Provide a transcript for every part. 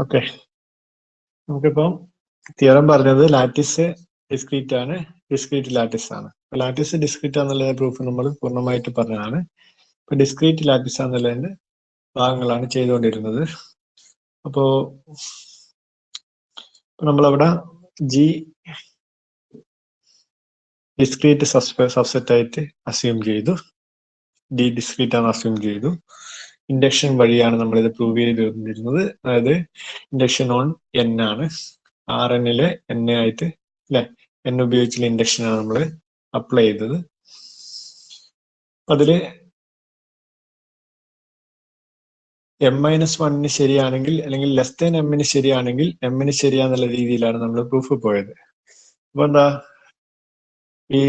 Okay, നമുക്കിപ്പം theorem പറഞ്ഞത് lattice discrete ആണ്, ഡിസ്ക്രീറ്റ് ലാറ്റിസ് ആണ്. ലാറ്റിസ് ഡിസ്ക്രീറ്റ് എന്നുള്ള പ്രൂഫ് നമ്മൾ പൂർണ്ണമായിട്ട് പറഞ്ഞതാണ്. ഇപ്പൊ ഡിസ്ക്രീറ്റ് ലാറ്റിസ് എന്നുള്ളതിന്റെ ഭാഗങ്ങളാണ് ചെയ്തുകൊണ്ടിരുന്നത്. അപ്പോ നമ്മളവിടെ ജി ഡിസ്ക്രീറ്റ് സബ്സെറ്റ് ആയിട്ട് അസ്യൂം ചെയ്തു, ഡി ഡിസ്ക്രീറ്റ് ആണ് അസ്യൂം ചെയ്തു. ഇൻഡക്ഷൻ വഴിയാണ് നമ്മൾ ഇത് പ്രൂവ് ചെയ്തിരുന്നത്. അതായത് ഇൻഡക്ഷൻ ഓൺ എൻ ആണ്, ആർ എന്നിലെ എൻ ആയിട്ട് അല്ലെ, എൻ ഉപയോഗിച്ചുള്ള ഇൻഡക്ഷൻ ആണ് നമ്മൾ അപ്ലൈ ചെയ്തത്. അതില് m-1 ശരിയാണെങ്കിൽ അല്ലെങ്കിൽ ലെസ് ദാൻ എമ്മിന് ശരിയാണെങ്കിൽ എമ്മിന് ശരിയാന്നുള്ള രീതിയിലാണ് നമ്മൾ പ്രൂഫ് പോയത്. അപ്പൊ എന്താ, ഈ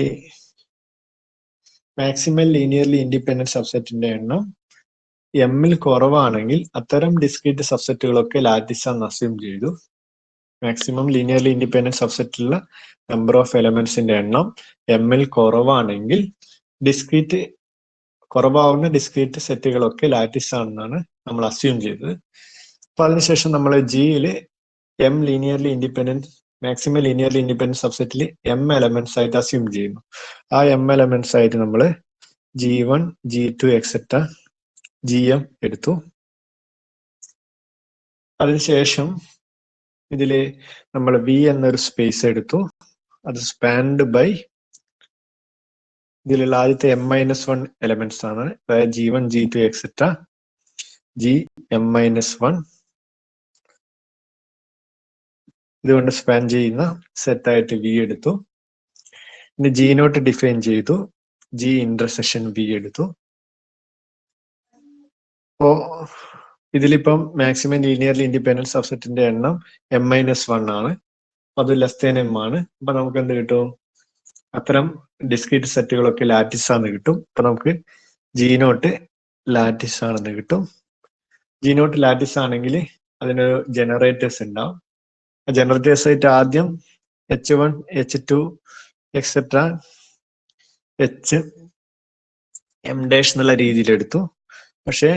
മാക്സിമം ലീനിയർലി ഇൻഡിപെൻഡന്റ് സബ്സെറ്റിന്റെ എണ്ണം എമ്മിൽ കുറവാണെങ്കിൽ അത്തരം ഡിസ്ക്രീറ്റ് സബ്സെറ്റുകളൊക്കെ ലാറ്റിസ് ആണെന്ന് അസ്യൂം ചെയ്തു. മാക്സിമം ലീനിയർലി ഇൻഡിപെൻഡന്റ് സബ്സെറ്റിലുള്ള നമ്പർ ഓഫ് എലമെന്റ്സിന്റെ എണ്ണം എമ്മിൽ കുറവാണെങ്കിൽ കുറവാവുന്ന ഡിസ്ക്രീറ്റ് സെറ്റുകളൊക്കെ ലാറ്റിസ് ആണെന്നാണ് നമ്മൾ അസ്യൂം ചെയ്തത്. അപ്പൊ അതിനുശേഷം നമ്മൾ ജിയിൽ M linearly independent maximum linearly independent സബ്സെറ്റിൽ എം എലമെന്റ്സ് ആയിട്ട് അസ്യൂം ചെയ്യുന്നു. ആ എം എലമെന്റ്സ് ആയിട്ട് നമ്മൾ G1, G2 എക്സെട്ര GM എടുത്തു. അതിനുശേഷം ഇതില് നമ്മൾ V എന്നൊരു സ്പേസ് എടുത്തു. അത് സ്പാൻഡ് ബൈ ഇതിലുള്ള ആദ്യത്തെ m-1 എലമെന്റ്സ് ആണ്. അതായത് G1, G2 എക്സെട്ര Gm-1 ഇതുകൊണ്ട് സ്പാൻ ചെയ്യുന്ന സെറ്റ് ആയിട്ട് V എടുത്തു. ഇനി G0 ഡിഫൈൻ ചെയ്തു, G ഇന്റർസെക്ഷൻ V എടുത്തു. അപ്പോ ഇതിലിപ്പം മാക്സിമം ലീനിയർലി ഇൻഡിപെൻഡന്റ് സബ്സെറ്റിന്റെ എണ്ണം m-1 ആണ്, അത് ലെസ് ദാൻ m ആണ്. അപ്പൊ നമുക്ക് എന്ത് കിട്ടും, അത്തരം ഡിസ്ക്രീറ്റ് സെറ്റുകളൊക്കെ ലാറ്റിസ് ആണെന്ന് കിട്ടും. അപ്പൊ നമുക്ക് G0 ലാറ്റിസ് ആണെന്ന് കിട്ടും. G0 ലാറ്റിസ് ആണെങ്കിൽ അതിനൊരു ജനറേറ്റേഴ്സ് ഉണ്ടാവും. ജനറേറ്റേഴ്സ് ആയിട്ട് ആദ്യം H1, H2 എക്സെട്ര Hm എന്നുള്ള രീതിയിൽ എടുത്തു. പക്ഷെ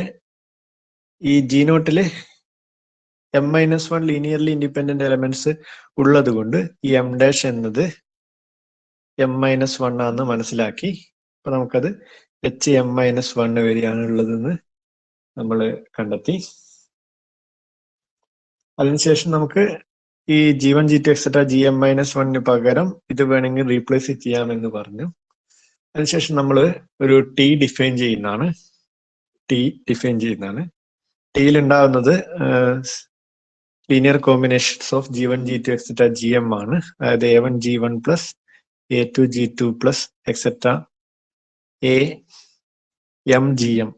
ഈ G0 m-1 linearly independent elements ഉള്ളത് കൊണ്ട് ഈ m' എന്നത് m-1 ആണെന്ന് മനസ്സിലാക്കി. അപ്പൊ നമുക്കത് Hm-1 വരെയാണ് ഉള്ളതെന്ന് നമ്മൾ കണ്ടെത്തി. അതിനുശേഷം നമുക്ക് ഈ G1, G2 എക്സെട്ര Gm-1 പകരം ഇത് വേണമെങ്കിൽ റീപ്ലേസ് ചെയ്യാമെന്ന് പറഞ്ഞു. അതിനുശേഷം നമ്മൾ ഒരു T ഡിഫൈൻ ചെയ്യുന്നതാണ്. ടിയിൽ ഉണ്ടാകുന്നത് linear combinations of G1, G2 etcetera Gm ആണ്. അതായത് A1 G1 plus A2 G2 plus etcetera AM Gm.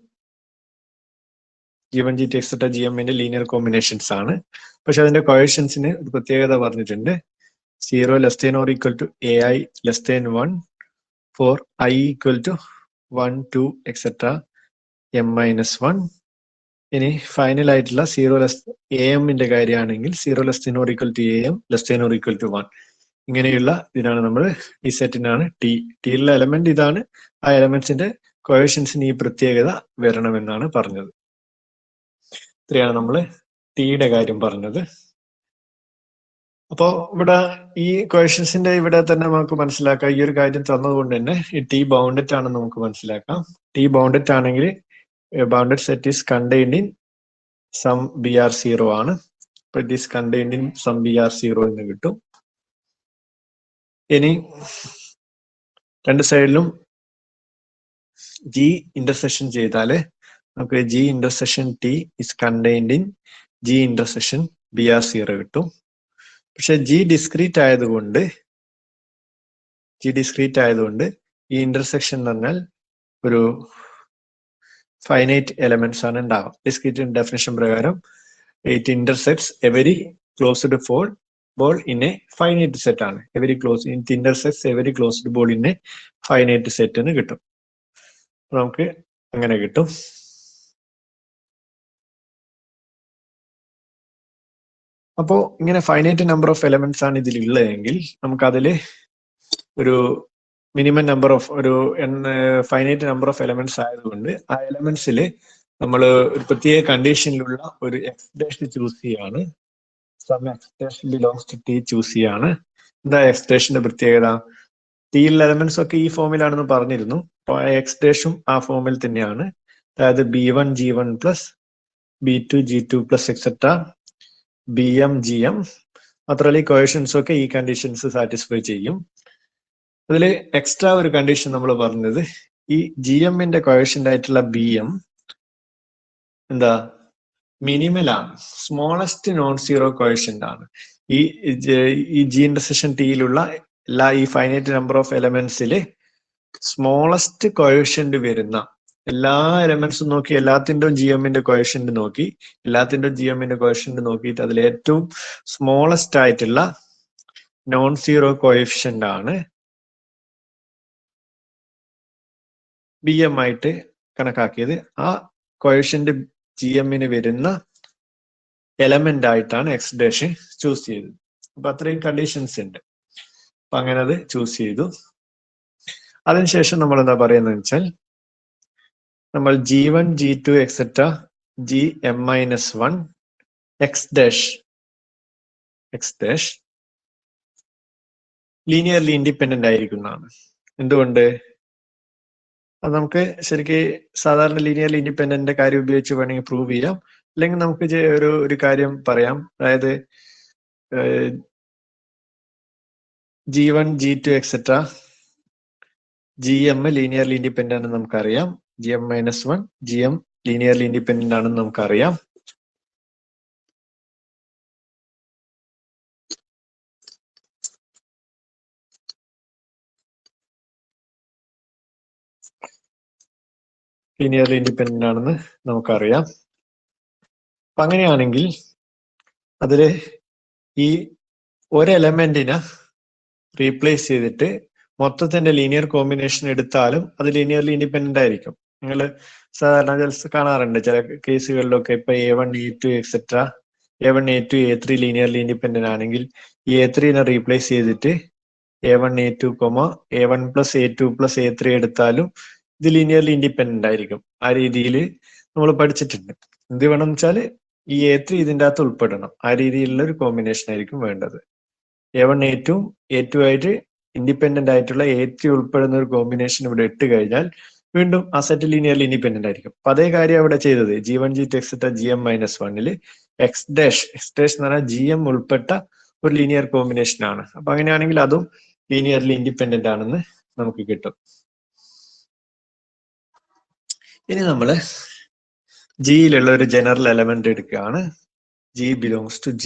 G1, G2 etcetera Gmന്റെ ലീനിയർ കോമ്പിനേഷൻസ് ആണ്. പക്ഷെ അതിന്റെ കോഎഫിഷ്യൻസിന് ഒരു പ്രത്യേകത പറഞ്ഞിട്ടുണ്ട്. 0 less than or equal to AI less than 1 for I equal to 1, 2 etcetera m-1. ഇനി ഫൈനൽ ആയിട്ടുള്ള 0 ലെസ് AM-ന്റെ കാര്യമാണെങ്കിൽ 0 less than or equal to AM less than or equal to 1. ഇങ്ങനെയുള്ള ഇതിനാണ് നമ്മൾ ഈ സെറ്റിനാണ് ടിയിലുള്ള എലമെന്റ് ഇതാണ്. ആ എലമെന്റ്സിന്റെ കോഎഫിഷ്യൻസിന് ഈ പ്രത്യേകത വരണമെന്നാണ് പറഞ്ഞത്. ഇത്രയാണ് നമ്മൾ ടിയുടെ കാര്യം പറഞ്ഞത്. അപ്പോ ഇവിടെ ഈ കോഎഫിഷ്യൻസിന്റെ ഇവിടെ തന്നെ നമുക്ക് മനസ്സിലാക്കാം, ഈ ഒരു കാര്യം തന്നതുകൊണ്ട് തന്നെ ഈ ടി ബൗണ്ടഡ് ആണെന്ന് നമുക്ക് മനസ്സിലാക്കാം. ടി ബൗണ്ടഡ് ആണെങ്കിൽ bounded set is contained in some BR0 ആണ്. അപ്പൊ it is contained in some BR0 എന്ന് കിട്ടും. ഇനി രണ്ട് സൈഡിലും G ഇന്റർസെക്ഷൻ ചെയ്താല് നമുക്ക് G intersection T is contained in G intersection BR0 കിട്ടും. പക്ഷെ G ഡിസ്ക്രീറ്റ് ആയതുകൊണ്ട് ഈ ഇന്റർസെക്ഷൻ എന്ന് പറഞ്ഞാൽ ഒരു ഫൈനൈറ്റ് എലമെന്റ്സ് ആണ് ഉണ്ടാവുക. ഡിസ്ക്രീറ്റ് ഡെഫിനിഷൻ പ്രകാരം it intersects every closed ball in a finite set ആണ്. It intersects every closed ball in a finite set എന്ന് കിട്ടും. നമുക്ക് അങ്ങനെ കിട്ടും. അപ്പോ ഇങ്ങനെ ഫൈനൈറ്റ് നമ്പർ ഓഫ് എലമെന്റ്സ് ആണ് ഇതിൽ ഉള്ളതെങ്കിൽ നമുക്ക് അതില് ഒരു മിനിമം നമ്പർ ഓഫ് ഒരു ഫൈനൈറ്റ് നമ്പർ ഓഫ് എലമെന്റ്സ് ആയതുകൊണ്ട് ആ എലമെന്റ്സിൽ നമ്മൾ ഒരു പ്രത്യേക കണ്ടീഷനിലുള്ള ഒരു എക്സ് ഡാഷ് ചൂസ് ചെയ്യാണ്. Some x dash belongs to T choose ചെയ്യാണ്. എന്താ എക്സ് ഡാഷിന്റെ പ്രത്യേകത? ടിയിലെ എലമെന്റ്സ് ഒക്കെ ഈ ഫോമിലാണെന്ന് പറഞ്ഞിരുന്നു. അപ്പൊ എക്സ് ഡാഷും ആ ഫോമിൽ തന്നെയാണ്. അതായത് B1 G1 plus B2 G2 plus etcetera BM GM. മാത്രമല്ല ഈ കോയഷൻസ് ഒക്കെ ഈ കണ്ടീഷൻസ് സാറ്റിസ്ഫൈ ചെയ്യും. അതിൽ എക്സ്ട്രാ ഒരു കണ്ടീഷൻ നമ്മൾ പറഞ്ഞത്, ഈ GMന്റെ കോയഷന്റ് ആയിട്ടുള്ള BM എന്താ മിനിമലാണ്, സ്മോളസ്റ്റ് നോൺ സീറോ കോയഷന്റ് ആണ്. ഈ ജി ഇന്റർസെക്ഷൻ ടിയിലുള്ള എല്ലാ ഈ ഫൈനൈറ്റ് നമ്പർ ഓഫ് എലമെന്റ്സിൽ സ്മോളസ്റ്റ് കോയഷന്റ് വരുന്ന എല്ലാ എലമെന്റ്സും നോക്കി, എല്ലാത്തിൻ്റെയും GMന്റെ കോയഷന്റ് നോക്കി, എല്ലാത്തിൻ്റെയും GMന്റെ കോയഷന്റ് നോക്കിയിട്ട് അതിൽ ഏറ്റവും സ്മോളസ്റ്റ് ആയിട്ടുള്ള നോൺ സീറോ കോയഫിഷ്യന്റ് ആണ് BM ആയിട്ട് കണക്കാക്കിയത്. ആ കോയഫിഷ്യന്റ് GMന് വരുന്ന എലമെന്റ് ആയിട്ടാണ് എക്സ് ഡാഷ് ചൂസ് ചെയ്തത്. അപ്പൊ അത്രയും കണ്ടീഷൻസ് ഉണ്ട്. അപ്പൊ അങ്ങനെ അത് ചൂസ് ചെയ്തു. അതിനുശേഷം നമ്മൾ എന്താ പറയുന്നത് വെച്ചാൽ, നമ്മൾ G1 G2 etcetera GM-1 x dash linearly independent ആയിരിക്കുന്നതാണ്. എന്തുകൊണ്ട്? അത് നമുക്ക് ശരിക്കും സാധാരണ ലീനിയർലി ഇൻഡിപെൻഡന്റിന്റെ കാര്യം ഉപയോഗിച്ച് വേണമെങ്കിൽ പ്രൂവ് ചെയ്യാം. അല്ലെങ്കിൽ നമുക്ക് ഒരു കാര്യം പറയാം. അതായത് G1 G2 etcetera GM linearly independent ആണെന്ന് നമുക്കറിയാം. GM-1 GM ലീനിയർലി ഇൻഡിപെൻഡന്റ് ആണെന്ന് നമുക്കറിയാം. ലീനിയർലി ഇൻഡിപെൻഡന്റ് ആണെന്ന് നമുക്കറിയാം. അപ്പൊ അങ്ങനെയാണെങ്കിൽ അതില് ഈ ഒരു എലമെന്റിനെ റീപ്ലേസ് ചെയ്തിട്ട് മൊത്തത്തിന്റെ ലീനിയർ കോമ്പിനേഷൻ എടുത്താലും അത് ലീനിയർലി ഇൻഡിപെൻഡന്റ് ആയിരിക്കും. നിങ്ങൾ സാധാരണ കാണാറുണ്ട് ചില കേസുകളിലൊക്കെ. ഇപ്പൊ A1 A2 etcetera A1 A2 A3 linearly independent ആണെങ്കിൽ A3നെ റീപ്ലേസ് ചെയ്തിട്ട് A1 A2 A1 plus A2 plus A3 എടുത്താലും ഇത് ലീനിയർലി ഇൻഡിപെൻഡന്റ് ആയിരിക്കും. ആ രീതിയിൽ നമ്മൾ പഠിച്ചിട്ടുണ്ട്. എന്ത് വേണം വെച്ചാൽ ഈ A3 ഇതിൻ്റെ അകത്ത് ഉൾപ്പെടണം. ആ രീതിയിലുള്ള ഒരു കോമ്പിനേഷൻ ആയിരിക്കും വേണ്ടത്. A1 A2 ആയിട്ട് ഇൻഡിപെൻഡന്റ് ആയിട്ടുള്ള A3 ഉൾപ്പെടുന്ന ഒരു കോമ്പിനേഷൻ ഇവിടെ ഇട്ട് കഴിഞ്ഞാൽ വീണ്ടും ആ സെറ്റ് ലീനിയർലി ഇൻഡിപെൻഡന്റ് ആയിരിക്കും. അപ്പൊ അതേ കാര്യം അവിടെ ചെയ്തത്. G1 G2 etcetera GM-1 x dash എന്ന് പറഞ്ഞാൽ GM ഉൾപ്പെട്ട ഒരു ലീനിയർ കോമ്പിനേഷൻ ആണ്. അപ്പൊ അങ്ങനെയാണെങ്കിൽ അതും ലീനിയർലി ഇൻഡിപെൻഡന്റ് ആണെന്ന് നമുക്ക് കിട്ടും. ഇനി നമ്മള് ജിയിലുള്ള ഒരു ജനറൽ എലമെന്റ് എടുക്കുകയാണ്. G belongs to G.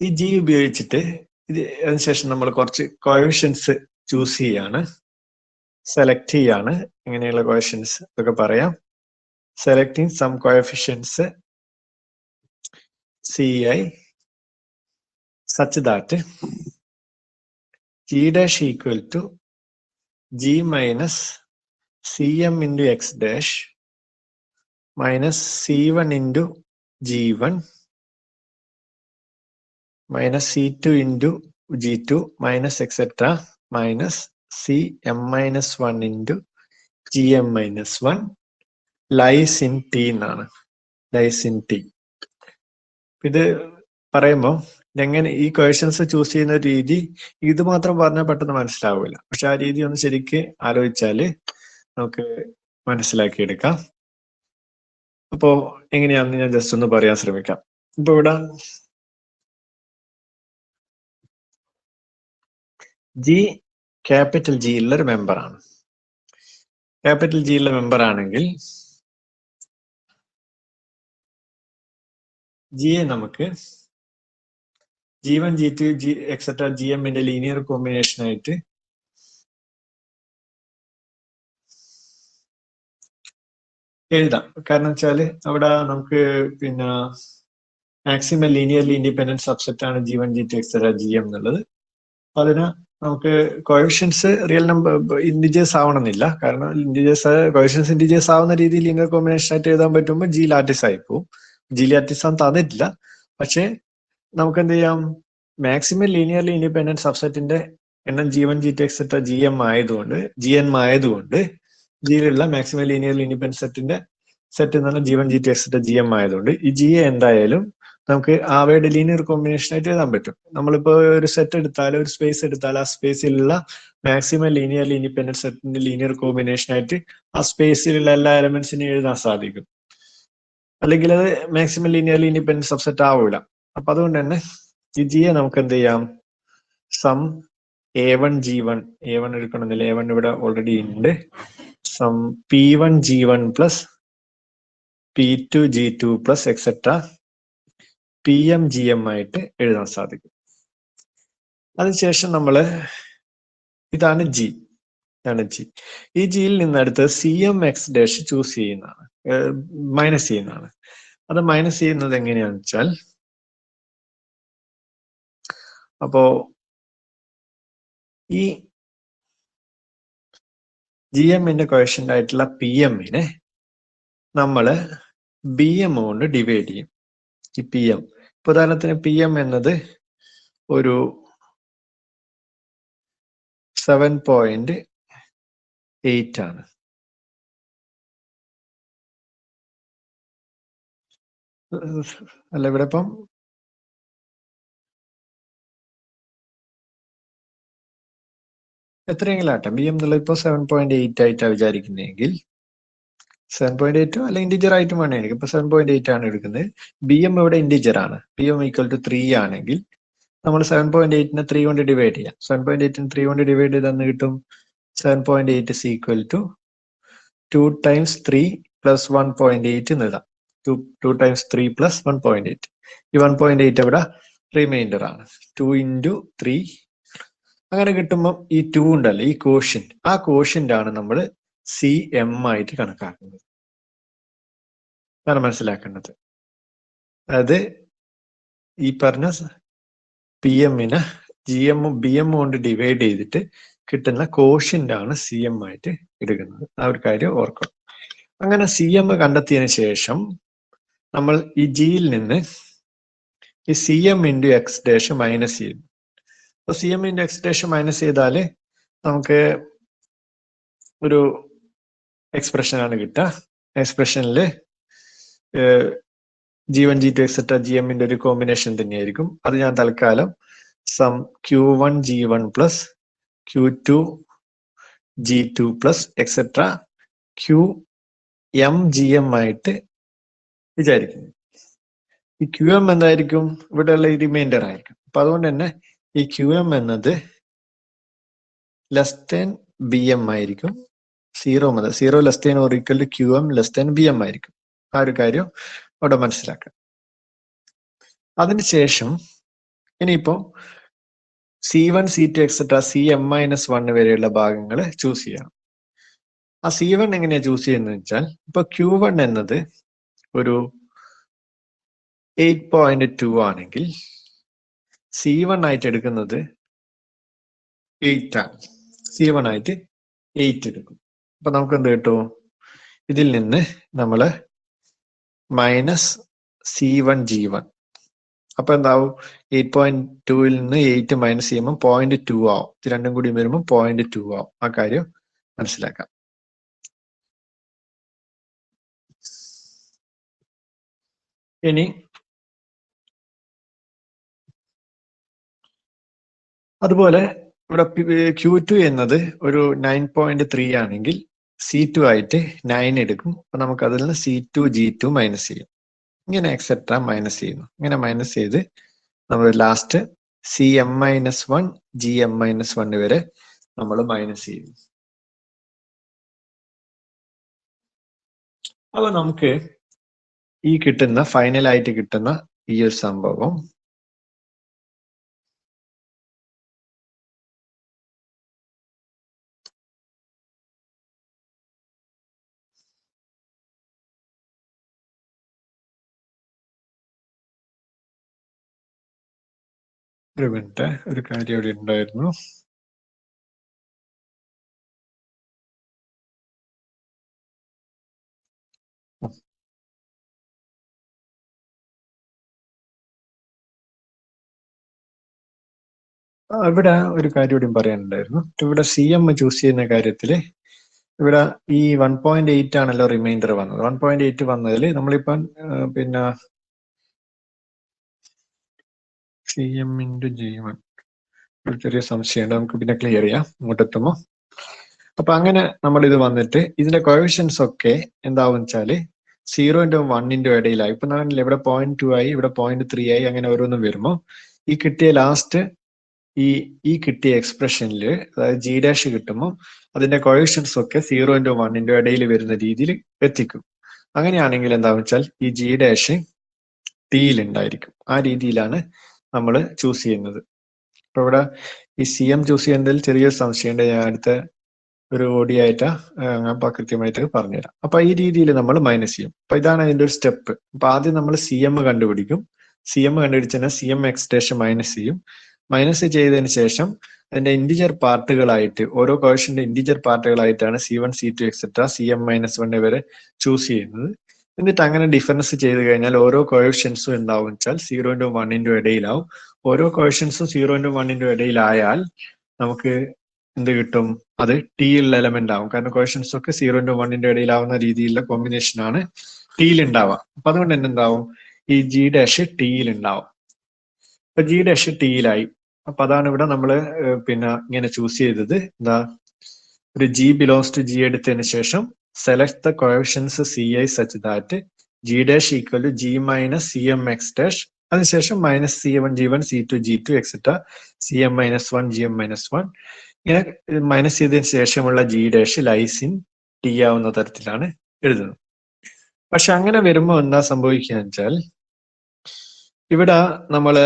ഈ G ഉപയോഗിച്ചിട്ട് അതിനുശേഷം നമ്മൾ കുറച്ച് കോഎഫിഷ്യൻസ് ചൂസ് ചെയ്യാണ്, സെലക്ട് ചെയ്യാണ്. ഇങ്ങനെയുള്ള കോഎഫിഷ്യൻസ് ഇതൊക്കെ പറയാം. Selecting some coefficients Ci such that G dash equal to G minus Cm into X dash minus C1 into G1 minus C2 into G2 minus etc. minus Cm-1 into Gm-1 lies in T എന്നാണ്. lies in T. ഇത് പറയുമ്പോൾ എങ്ങനെ ഈ questions choose ചെയ്യുന്ന രീതി ഇത് മാത്രം പറഞ്ഞാൽ പെട്ടെന്ന് മനസ്സിലാവില്ല. പക്ഷെ ആ രീതി ഒന്ന് ശരിക്ക് ആലോചിച്ചാല് നമുക്ക് മനസ്സിലാക്കിയെടുക്കാം. അപ്പോ എങ്ങനെയാണെന്ന് ഞാൻ ജസ്റ്റ് ഒന്ന് പറയാൻ ശ്രമിക്കാം. ഇപ്പൊ ഇവിടെ G ക്യാപിറ്റൽ G ഉള്ള ഒരു മെമ്പറാണ്. ക്യാപിറ്റൽ G ഉള്ള മെമ്പർ ആണെങ്കിൽ ജിയെ നമുക്ക് G1 G2 എക്സെട്ര GMന്റെ ലീനിയർ കോമ്പിനേഷൻ ആയിട്ട് എഴുതാം. കാരണം വെച്ചാല് അവിടെ നമുക്ക് പിന്നെ മാക്സിമം ലീനിയർലി ഇൻഡിപെൻഡന്റ് സബ്സെറ്റ് ആണ് G1 G2 എക്സെട്ര GM എന്നുള്ളത്. അതിന് നമുക്ക് കോഎഫിഷ്യൻസ് റിയൽ നമ്പർ ഇൻഡിജേഴ്സ് ആവണമെന്നില്ല. കാരണം കോഎഫിഷ്യൻസ് ഇൻഡിജേഴ്സ് ആവുന്ന രീതിയിൽ ലീനിയർ കോമ്പിനേഷൻ ആയിട്ട് എഴുതാൻ പറ്റുമ്പോൾ G ലാറ്റിസ് ആയി പോകും. G ലാറ്റിസ് ആണ് തന്നിട്ടില്ല. പക്ഷെ നമുക്ക് എന്ത് ചെയ്യാം, മാക്സിമം ലീനിയർലി ഇൻഡിപെൻഡന്റ് സബ്സെറ്റിന്റെ എണ്ണം G1 G2 എക്സെട്ര GN ആയതുകൊണ്ട് ജിയിലുള്ള മാക്സിമം ലീനിയർലി ഇൻഡിപെൻഡന്റ് സെറ്റിന്റെ സെറ്റ് എന്ന് പറഞ്ഞാൽ G1 G2 എക്സെട്ര GM ആയതുകൊണ്ട് ഈ G എന്തായാലും നമുക്ക് അവയുടെ ലീനിയർ കോമ്പിനേഷൻ ആയിട്ട് എഴുതാൻ പറ്റും. നമ്മളിപ്പോ ഒരു സെറ്റ് എടുത്താൽ, ഒരു സ്പേസ് എടുത്താൽ, ആ സ്പേസിലുള്ള മാക്സിമം ലീനിയർലി ഇൻഡിപെൻഡന്റ് സെറ്റിന്റെ ലീനിയർ കോമ്പിനേഷൻ ആയിട്ട് ആ സ്പേസിലുള്ള എല്ലാ എലമെന്റ്സിനും എഴുതാൻ സാധിക്കും. അല്ലെങ്കിൽ അത് മാക്സിമം ലീനിയർലി ഇൻഡിപെൻഡന്റ് സബ്സെറ്റ് ആവൂല. അപ്പൊ അതുകൊണ്ട് തന്നെ ഈ ജിയെ നമുക്ക് എന്ത് ചെയ്യാം, some A1 G1, A1 എടുക്കണമെന്നില്ല, A1 ഇവിടെ ഓൾറെഡി ഉണ്ട്, sum P1 G1 plus P2 G2 plus et cetera PM GM ആയിട്ട് എഴുതാൻ സാധിക്കും. അതിനുശേഷം നമ്മള് ഇതാണ് G. ഈ ജിയിൽ നിന്ന് അടുത്ത് CMX ഡാഷ് ചൂസ് ചെയ്യുന്നതാണ്, മൈനസ് ചെയ്യുന്നതാണ്. അത് മൈനസ് ചെയ്യുന്നത് എങ്ങനെയാണെന്ന് വെച്ചാൽ, അപ്പോ ഈ GMന്റെ കോഷ്യന്റ് ആയിട്ടുള്ള PMനെ നമ്മള് BM കൊണ്ട് ഡിവൈഡ് ചെയ്യും. ഈ PM, ഉദാഹരണത്തിന് PM എന്നത് ഒരു 7.8 ആണ്. അല്ല, ഇവിടെ ഇപ്പം എത്രയെങ്കിലും ആട്ടെ, BM എന്നുള്ള ഇപ്പൊ 7.8 ആയിട്ടാണ് വിചാരിക്കുന്നതെങ്കിൽ 7.8 അല്ല ഇന്റിജർ ആയിട്ട് വേണമെങ്കിൽ, ഇപ്പൊ 7.8 ആണ് എടുക്കുന്നത്. BM ഇവിടെ ഇന്റിജർ ആണ്. PM ഈക്വൽ ടു 3 ആണെങ്കിൽ നമ്മൾ 7.8നെ 3 കൊണ്ട് ഡിവൈഡ് ചെയ്യാം. 7.8നെ 3 കൊണ്ട് ഡിവൈഡ് ചെയ്തെന്ന് കിട്ടും 7.8 is equal to 2 times 3 plus 1.8 എന്ന് എഴുതാം. 2 times 3 plus 1.8. ഈ 1.8 ഇവിടെ റിമൈൻഡർ ആണ്. 2 into 3 അങ്ങനെ കിട്ടുമ്പോൾ ഈ 2 ഉണ്ടല്ലോ, ഈ കോഷ്യന്റ്, ആ കോഷ്യന്റ് ആണ് നമ്മൾ CM ആയിട്ട് കണക്കാക്കുന്നത്. അതാണ് മനസ്സിലാക്കേണ്ടത്. അതായത് ഈ പറഞ്ഞ PMനെ GM BM കൊണ്ട് ഡിവൈഡ് ചെയ്തിട്ട് കിട്ടുന്ന കോഷ്യന്റ് ആണ് CM ആയിട്ട് എടുക്കുന്നത്. ആ ഒരു കാര്യം ഓർക്കണം. അങ്ങനെ CM കണ്ടെത്തിയതിനു ശേഷം നമ്മൾ ഈ ജിയിൽ നിന്ന് ഈ CM into X dash minus ചെയ്യും. അപ്പൊ CM into X dash minus ചെയ്താല് നമുക്ക് ഒരു എക്സ്പ്രഷൻ ആണ് കിട്ടുക. എക്സ്പ്രഷനിൽ G1 G2 എക്സെട്ര GMന്റെ ഒരു കോമ്പിനേഷൻ തന്നെയായിരിക്കും. അത് ഞാൻ തൽക്കാലം sum Q1 G1 plus Q2 G2 plus et cetera QM GM ആയിട്ട് വിചാരിക്കുന്നു. ഈ QM എന്തായിരിക്കും, ഇവിടെയുള്ള ഈ റിമൈൻഡർ ആയിരിക്കും. അപ്പൊ അതുകൊണ്ട് തന്നെ ഈ QM എന്നത് ലെസ് ദാൻ BM ആയിരിക്കും. 0 less than or equal to QM less than BM ആയിരിക്കും. ആ ഒരു കാര്യം അവിടെ മനസ്സിലാക്കാം. അതിനുശേഷം ഇനിയിപ്പോ C1 C2 എക്സെട്ര CM-1 വരെയുള്ള ഭാഗങ്ങൾ ചൂസ് ചെയ്യണം. ആ C1 എങ്ങനെയാ ചൂസ് ചെയ്യുന്നത് വെച്ചാൽ, ഇപ്പൊ Q1 എന്നത് ഒരു 8.2 ആണെങ്കിൽ C1 ആയിട്ട് എടുക്കുന്നത് 8 ആണ്. C1 ആയിട്ട് 8 എടുക്കും. അപ്പൊ നമുക്ക് എന്ത് കിട്ടും, ഇതിൽ നിന്ന് നമ്മള് മൈനസ് C1 G1. അപ്പൊ എന്താവും, 8.2ൽ നിന്ന് 8 മൈനസ് ചെയ്യുമ്പോൾ 0.2 ആവും. ഇത് രണ്ടും കൂടി വരുമ്പോൾ 0.2 ആവും. ആ കാര്യം മനസ്സിലാക്കാം. ഇനി അതുപോലെ ഇവിടെ Q2 എന്നത് ഒരു 9.3 ആണെങ്കിൽ C2 ആയിട്ട് 9 എടുക്കും. അപ്പൊ നമുക്ക് അതിൽ നിന്ന് C2 G2 മൈനസ് ചെയ്യും. ഇങ്ങനെ എക്സെട്ര മൈനസ് ചെയ്യുന്നു. ഇങ്ങനെ മൈനസ് ചെയ്ത് നമ്മൾ ലാസ്റ്റ് CM-1 GM-1 വരെ നമ്മൾ മൈനസ് ചെയ്യുന്നു. അപ്പൊ നമുക്ക് ഈ കിട്ടുന്ന ഫൈനലായിട്ട് കിട്ടുന്ന ഈ ഒരു സംഭവം ഒരു മിനിറ്റ്, ഒരു കാര്യം ഇവിടെ ഉണ്ടായിരുന്നു. ഇവിടെ ഒരു കാര്യം കൂടി പറയാനുണ്ടായിരുന്നു. ഇവിടെ CM ചൂസ് ചെയ്യുന്ന കാര്യത്തില് ഇവിടെ ഈ 1.8 ആണല്ലോ റിമൈൻഡർ വന്നത്. 1.8 വന്നതിൽ നമ്മളിപ്പം പിന്നെ CM into G1 ഒരു ചെറിയ സംശയമുണ്ട്, നമുക്ക് പിന്നെ ക്ലിയർ ചെയ്യാം ഇങ്ങോട്ടെത്തുമ്പോൾ. അപ്പൊ അങ്ങനെ നമ്മൾ ഇത് വന്നിട്ട് ഇതിന്റെ കോഎഫിഷ്യൻസ് ഒക്കെ എന്താവും വെച്ചാല് 0 × 1 ഇടയിലായി. ഇപ്പൊ നാട്ടിൽ ഇവിടെ 0.2 ആയി, ഇവിടെ 0.3 ആയി, അങ്ങനെ ഓരോന്നും വരുമ്പോൾ ഈ കിട്ടിയ ലാസ്റ്റ് ഈ കിട്ടിയ എക്സ്പ്രഷനിൽ, അതായത് ജി ഡാഷ് കിട്ടുമ്പോൾ അതിന്റെ കോഎഫിഷ്യൻസ് ഒക്കെ 0 × 1 ഇടയിൽ വരുന്ന രീതിയിൽ എത്തിക്കും. അങ്ങനെയാണെങ്കിൽ എന്താണെന്ന് വെച്ചാൽ ഈ ജി ഡാഷ് ടിയിൽ ഉണ്ടായിരിക്കും. ആ രീതിയിലാണ് നമ്മൾ ചൂസ് ചെയ്യുന്നത്. അപ്പൊ ഇവിടെ ഈ CM ചൂസ് ചെയ്യുന്നതിൽ ചെറിയൊരു സംശയമുണ്ട്. ഞാൻ അടുത്ത ഒരു ഓഡിയായിട്ട് കൃത്യമായിട്ട് പറഞ്ഞുതരാം. അപ്പൊ ഈ രീതിയിൽ നമ്മൾ മൈനസ് ചെയ്യും. അപ്പൊ ഇതാണ് അതിന്റെ ഒരു സ്റ്റെപ്പ്. അപ്പൊ ആദ്യം നമ്മൾ CM കണ്ടുപിടിക്കും. CM കണ്ടുപിടിച്ചാൽ CM എക്സ് ഡാഷ് മൈനസ് ചെയ്യും. മൈനസ് ചെയ്തതിന് ശേഷം അതിന്റെ ഇന്റിജർ പാർട്ടുകളായിട്ട്, ഓരോ കോഷ്യന്റെ integer പാർട്ടുകളായിട്ടാണ് C1 C2 etcetera CM-1 വരെ ചൂസ് ചെയ്യുന്നത്. എന്നിട്ട് അങ്ങനെ ഡിഫറൻസ് ചെയ്ത് കഴിഞ്ഞാൽ ഓരോ കോഷ്യൻസും എന്താവും വെച്ചാൽ 0 × 1 ഇടയിലാവും. ഓരോ കോഷ്യൻസും 0 × 1 ഇടയിലായാൽ നമുക്ക് എന്ത് കിട്ടും? അത് ടിയിലുള്ള എലമെന്റ് ആവും. കാരണം കോഷ്യൻസ് ഒക്കെ 0 × 1 ഇടയിലാവുന്ന രീതിയിലുള്ള കോമ്പിനേഷൻ ആണ് ടിയിൽ ഉണ്ടാവുക. അപ്പൊ അതുകൊണ്ട് തന്നെ എന്താവും? ഈ ജി ഡാഷ് ടിയിൽ ഉണ്ടാവും. അപ്പൊ ജി ഡാഷ് ടിയിലായി. അപ്പൊ അതാണ് ഇവിടെ നമ്മള് പിന്നെ ഇങ്ങനെ ചൂസ് ചെയ്തത്. എന്താ, ഒരു G belongs to G എടുത്തതിന് ശേഷം select the coefficients CI such that G dash equal to G minus CM x dash, അതിനുശേഷം minus C1 G1 C2 G2 etcetera CM-1 GM-1. ഇങ്ങനെ മൈനസ് ചെയ്തതിന് ശേഷമുള്ള G dash lies in T ആവുന്ന തരത്തിലാണ് എഴുതുന്നത്. പക്ഷെ അങ്ങനെ വരുമ്പോൾ എന്താ സംഭവിക്കുക വെച്ചാൽ, ഇവിടെ നമ്മള്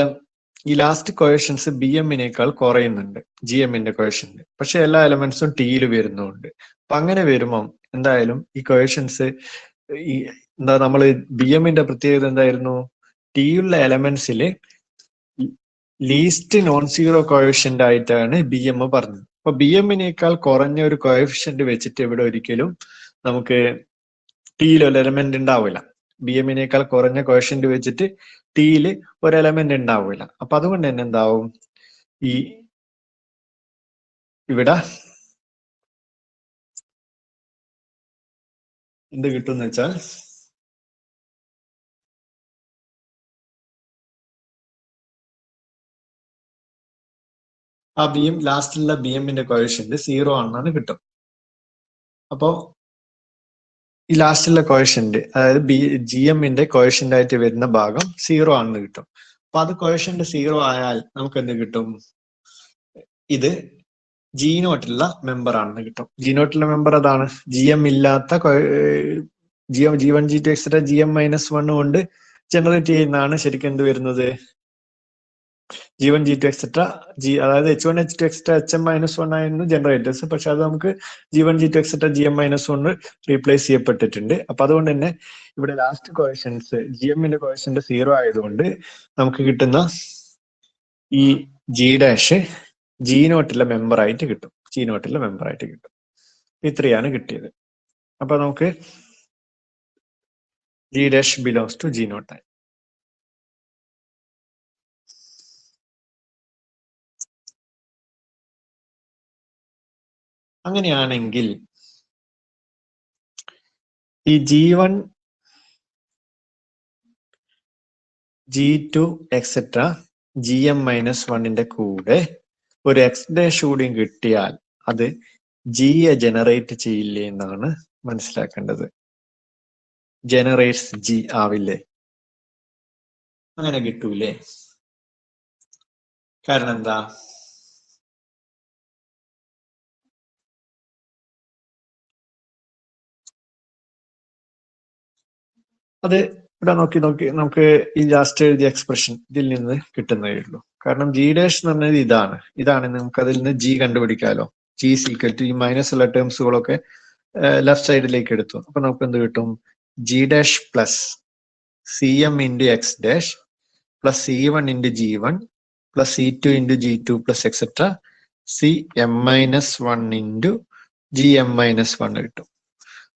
ഈ ലാസ്റ്റ് കോഎഫിഷ്യൻസ് BM-നേക്കാൾ കുറയുന്നുണ്ട്, GM-ന്റെ കോഎഫിഷ്യന്റ്. പക്ഷെ എല്ലാ എലമെന്റ്സും ടിയിൽ വരുന്നുണ്ട്. അപ്പൊ അങ്ങനെ വരുമ്പോൾ എന്തായാലും ഈ കോഎഫിഷ്യൻസ് ഈ എന്താ, നമ്മള് BM-ന്റെ പ്രത്യേകത എന്തായിരുന്നു? ടിയുള്ള എലമെന്റ്സിൽ ലീസ്റ്റ് നോൺ സീറോ കോഎഫിഷ്യന്റ് ആയിട്ടാണ് BM പറഞ്ഞത്. അപ്പൊ BM-നേക്കാൾ കുറഞ്ഞ ഒരു കോഎഫിഷ്യന്റ് വെച്ചിട്ട് ഇവിടെ ഒരിക്കലും നമുക്ക് ടിയിൽ ഒരു എലമെന്റ് ഉണ്ടാവില്ല. BM-നേക്കാൾ കുറഞ്ഞ കോഎഫിഷ്യന്റ് വെച്ചിട്ട് ടിയിൽ ഒരു എലമെന്റ് ഉണ്ടാവില്ല. അപ്പൊ അതുകൊണ്ട് തന്നെ എന്താവും, ഈ ഇവിടെ എന്ത് കിട്ടും എന്ന് വെച്ചാൽ, ആ ലാസ്റ്റിലുള്ള BM-ന്റെ കോഎഫിഷ്യന്റ് 0 ആണെന്നാണ് കിട്ടും. അപ്പോ ഈ ലാസ്റ്റിലുള്ള കോഎഫിഷ്യന്റ്, അതായത് GM-ന്റെ കോഎഫിഷ്യന്റ് ആയിട്ട് വരുന്ന ഭാഗം 0 ആണെന്ന് കിട്ടും. അപ്പൊ അത് കോഎഫിഷ്യന്റ് 0 ആയാൽ നമുക്ക് എന്ത് കിട്ടും? ഇത് G0 മെമ്പർ ആണെന്ന് കിട്ടും. G0 മെമ്പർ അതാണ് GM ഇല്ലാത്ത G1 G2 എക്സെട്ര GM-1 കൊണ്ട് ജനറേറ്റ് ചെയ്യുന്നതാണ് ശരിക്കും എന്ത് വരുന്നത്? G1 G2 എക്സെട്ര അതായത് H1 H2 എക്സെട്ര HM-1 ആയിരുന്നു ജനറേറ്റേഴ്സ്. പക്ഷെ അത് നമുക്ക് G1 G2 etcetera GM-1 replace ചെയ്യപ്പെട്ടിട്ടുണ്ട്. അപ്പൊ അതുകൊണ്ട് തന്നെ ഇവിടെ ലാസ്റ്റ് കോഎഫിഷ്യൻസ് GM-ന്റെ കോഎഫിഷ്യന്റ് 0 ആയതുകൊണ്ട് നമുക്ക് കിട്ടുന്ന ഈ G ഡാഷ് G0 മെമ്പർ ആയിട്ട് കിട്ടും. G0 മെമ്പർ ആയിട്ട് കിട്ടും. ഇത്രയാണ് കിട്ടിയത്. അപ്പൊ നമുക്ക് G dash belongs to G0 ആയി. അങ്ങനെയാണെങ്കിൽ ഈ G1 G2 എക്സെട്ര GM-1 കൂടെ ഒരു എക്സ് ഡാഷ് കൂടിയും കിട്ടിയാൽ അത് Gയെ ജനറേറ്റ് ചെയ്യില്ലേ എന്നാണ് മനസ്സിലാക്കേണ്ടത്. Generates G ആവില്ലേ? അങ്ങനെ കിട്ടൂലേ? കാരണം എന്താ? അത് ഇവിടെ നോക്കി നമുക്ക് ഈ ലാസ്റ്റ് എഴുതിയ എക്സ്പ്രഷൻ ഇതിൽ നിന്ന് കിട്ടുന്നതേ ഉള്ളൂ. കാരണം G ഡാഷ് എന്ന് പറഞ്ഞത് ഇതാണ് നമുക്ക് അതിൽ നിന്ന് G കണ്ടുപിടിക്കാമല്ലോ. G ഈക്വൽ ടു ഈ മൈനസ് ഉള്ള ടേംസുകളൊക്കെ ലെഫ്റ്റ് സൈഡിലേക്ക് എടുത്തു. അപ്പൊ നമുക്ക് എന്ത് കിട്ടും? G dash plus CM into X dash plus C1 into G1 plus C2 into G2 plus etcetera CM-1 into GM-1 കിട്ടും.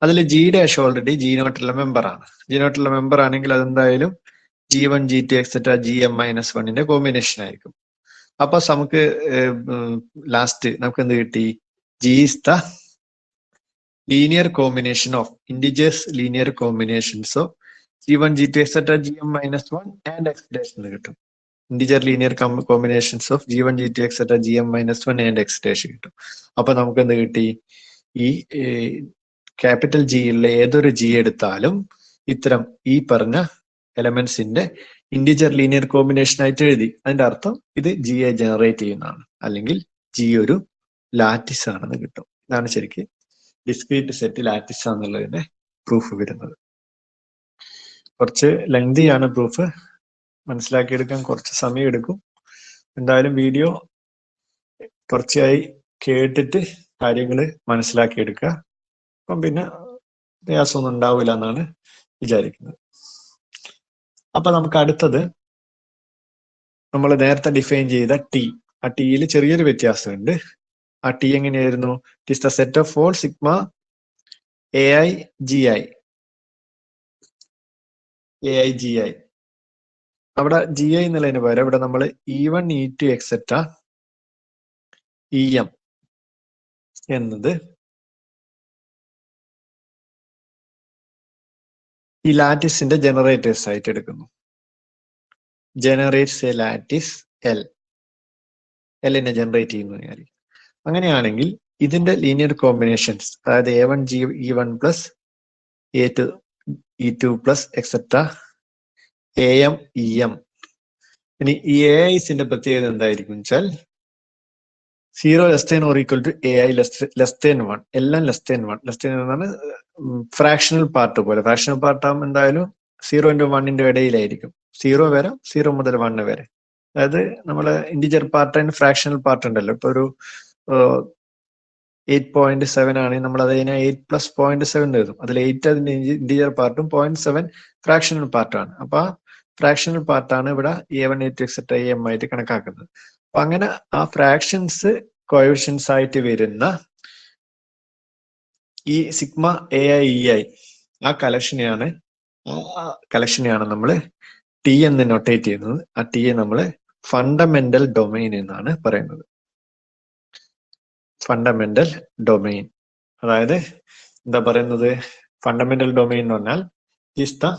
അതിൽ G dash already G0 member ആണ്. G0 മെമ്പർ ആണെങ്കിൽ അതെന്തായാലും G1 G2 etcetera GM-1 combination ആയിരിക്കും. അപ്പൊ നമുക്ക് last നമുക്ക് എന്ത് കിട്ടി? G is the linear combination of integers linear combinations of g1 g2 etc gm minus 1 and x dash എന്ന് കിട്ടും. Integer linear combinations of g1 g2 etc gm minus 1 and x dash കിട്ടും. അപ്പൊ നമുക്ക് എന്ത് കിട്ടി? ഈ ക്യാപിറ്റൽ ജി ഉള്ള ഏതൊരു ജി എടുത്താലും ഇത്തരം ഈ പറഞ്ഞ എലമെന്റ്സിന്റെ ഇന്റിജർ ലീനിയർ കോമ്പിനേഷൻ ആയിട്ട് എഴുതി. അതിന്റെ അർത്ഥം ഇത് ജി എ ജനറേറ്റ് ചെയ്യുന്നതാണ്, അല്ലെങ്കിൽ ജി ഒരു ലാറ്റിസ് ആണെന്ന് കിട്ടും. ഇതാണ് ശരിക്കും ഡിസ്ക്രീറ്റ് സെറ്റ് ലാറ്റിസ് ആണെന്നുള്ളതിന്റെ പ്രൂഫ് വരുന്നത്. കുറച്ച് ലെങ്തിയാണ് പ്രൂഫ്, മനസ്സിലാക്കിയെടുക്കാൻ കുറച്ച് സമയം എടുക്കും. എന്തായാലും വീഡിയോ കുറച്ചായി കേട്ടിട്ട് കാര്യങ്ങൾ മനസ്സിലാക്കിയെടുക്കുക. അപ്പം പിന്നെ പ്രയാസമൊന്നും ഉണ്ടാവില്ല എന്നാണ് വിചാരിക്കുന്നത്. അപ്പൊ നമുക്ക് അടുത്തത് നമ്മൾ നേരത്തെ ഡിഫൈൻ ചെയ്ത ടി, ആ ടിയിൽ ചെറിയൊരു വ്യത്യാസമുണ്ട്. ആ ടി എങ്ങനെയായിരുന്നു? It is the set of all sigma A I G I. A I G I അവിടെ ജി ഐ എന്നുള്ളതിന് പകരം ഇവിടെ നമ്മൾ E1 E2 എക്സെട്ര EM എന്നത് ഈ ലാറ്റിസിന്റെ ജനറേറ്റേഴ്സ് ആയിട്ട് എടുക്കുന്നു. ജനറേറ്റ്സ് എ ലാറ്റിസ് എൽ, എല്ലിനെ ജനറേറ്റ് ചെയ്യുന്നു. അങ്ങനെയാണെങ്കിൽ ഇതിന്റെ ലീനിയർ കോമ്പിനേഷൻസ്, അതായത് A1 E1 plus A2 E2 plus etcetera AM EM. ഇനി ഈ AIസിന്റെ പ്രത്യേകത എന്തായിരിക്കും വെച്ചാൽ 0 less than or equal to AI less than 1, എല്ലാം ലെസ് ദാൻ 1. ലെസ് ദാൻ എന്നാണ് ഫ്രാക്ഷണൽ പാർട്ട് പോലെ. ഫ്രാക്ഷണൽ പാർട്ട് ആകുമ്പോൾ എന്തായാലും 0 × 1 ഇടയിലായിരിക്കും. 0 വരെ 0 മുതൽ 1 വരെ. അതായത് നമ്മളെ integer part and fractional part ഉണ്ടല്ലോ. ഇപ്പൊ ഒരു 8.7 ആണെങ്കിൽ നമ്മൾ അതിനെ 8 + 0.7 എഴുതും. അതിൽ 8 അതിന്റെ ഇന്റിജർ പാർട്ടും 0.7 ഫ്രാക്ഷണൽ പാർട്ടാണ്. അപ്പൊ ആ ഫ്രാക്ഷണൽ പാർട്ടാണ് ഇവിടെ A1 A2 എക്സെട്ര AM ആയിട്ട് കണക്കാക്കുന്നത്. അപ്പൊ അങ്ങനെ ആ ഫ്രാക്ഷൻസ് കോഎഫിഷ്യൻസ് ആയിട്ട് വരുന്ന ഈ സിഗ്മ AI EI ആ കളക്ഷനെയാണ് നമ്മൾ ടി എന്ന് നൊട്ടേറ്റ് ചെയ്യുന്നത്. ആ ടിയെ നമ്മൾ ഫണ്ടമെന്റൽ ഡൊമൈൻ എന്നാണ് പറയുന്നത്. ഫണ്ടമെന്റൽ ഡൊമൈൻ, അതായത് എന്താ പറയുന്നത്? ഫണ്ടമെന്റൽ ഡൊമൈൻ എന്ന് പറഞ്ഞാൽ is the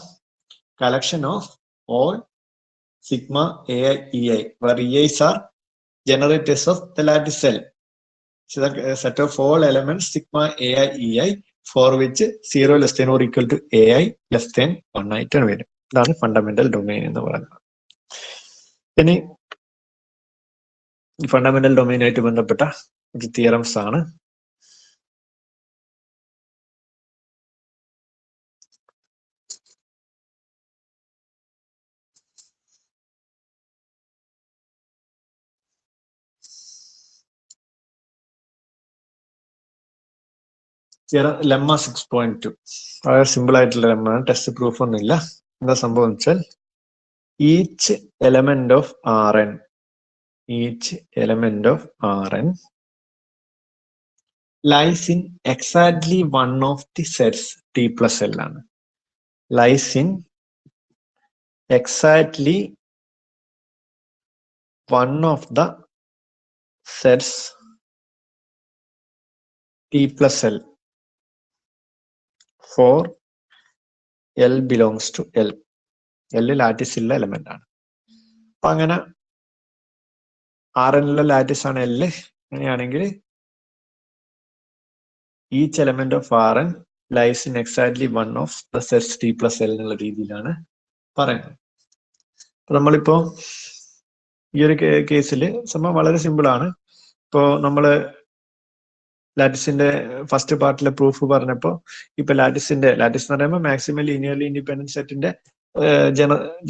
collection of all sigma AI EI, where EIs are generators of the lattice cell. So the set of all elements sigma AI EI for which 0 less than or equal to AI less than 1 ആയിട്ടാണ് വരും. ഇതാണ് fundamental domain എന്ന് പറയുന്നത്. ഇനി fundamental domain ആയിട്ട് ബന്ധപ്പെട്ട ഒരു theorems ആണ്. ലെമ്മ 6.2 വളരെ സിമ്പിൾ ആയിട്ടുള്ള ലെമ്മാണ്. ടെസ്റ്റ് പ്രൂഫ് ഒന്നുമില്ല. എന്താ സംഭവം വെച്ചാൽ each element of Rn lies in exactly one of the sets T plus L ആണ്. lies in exactly one of the sets T plus L for L belongs to L. L lattice ഉള്ള element ആണ്. അപ്പൊ അങ്ങനെ Rnലുള്ള lattice ആണ് L. അങ്ങനെയാണെങ്കിൽ each element of Rn lies in exactly one of the sets T plus L എന്നുള്ള രീതിയിലാണ് പറയുന്നത്. അപ്പൊ നമ്മളിപ്പോ ഈ ഒരു കേസിൽ സംഭവം വളരെ സിമ്പിൾ ആണ്. ഇപ്പോ നമ്മള് ലാറ്റിസിന്റെ ഫസ്റ്റ് പാർട്ടിലെ പ്രൂഫ് പറഞ്ഞപ്പോ ഇപ്പൊ ലാറ്റിസ് എന്ന് പറയുമ്പോൾ മാക്സിമം ലീനിയർലി ഇൻഡിപെൻഡന്റ് സെറ്റിന്റെ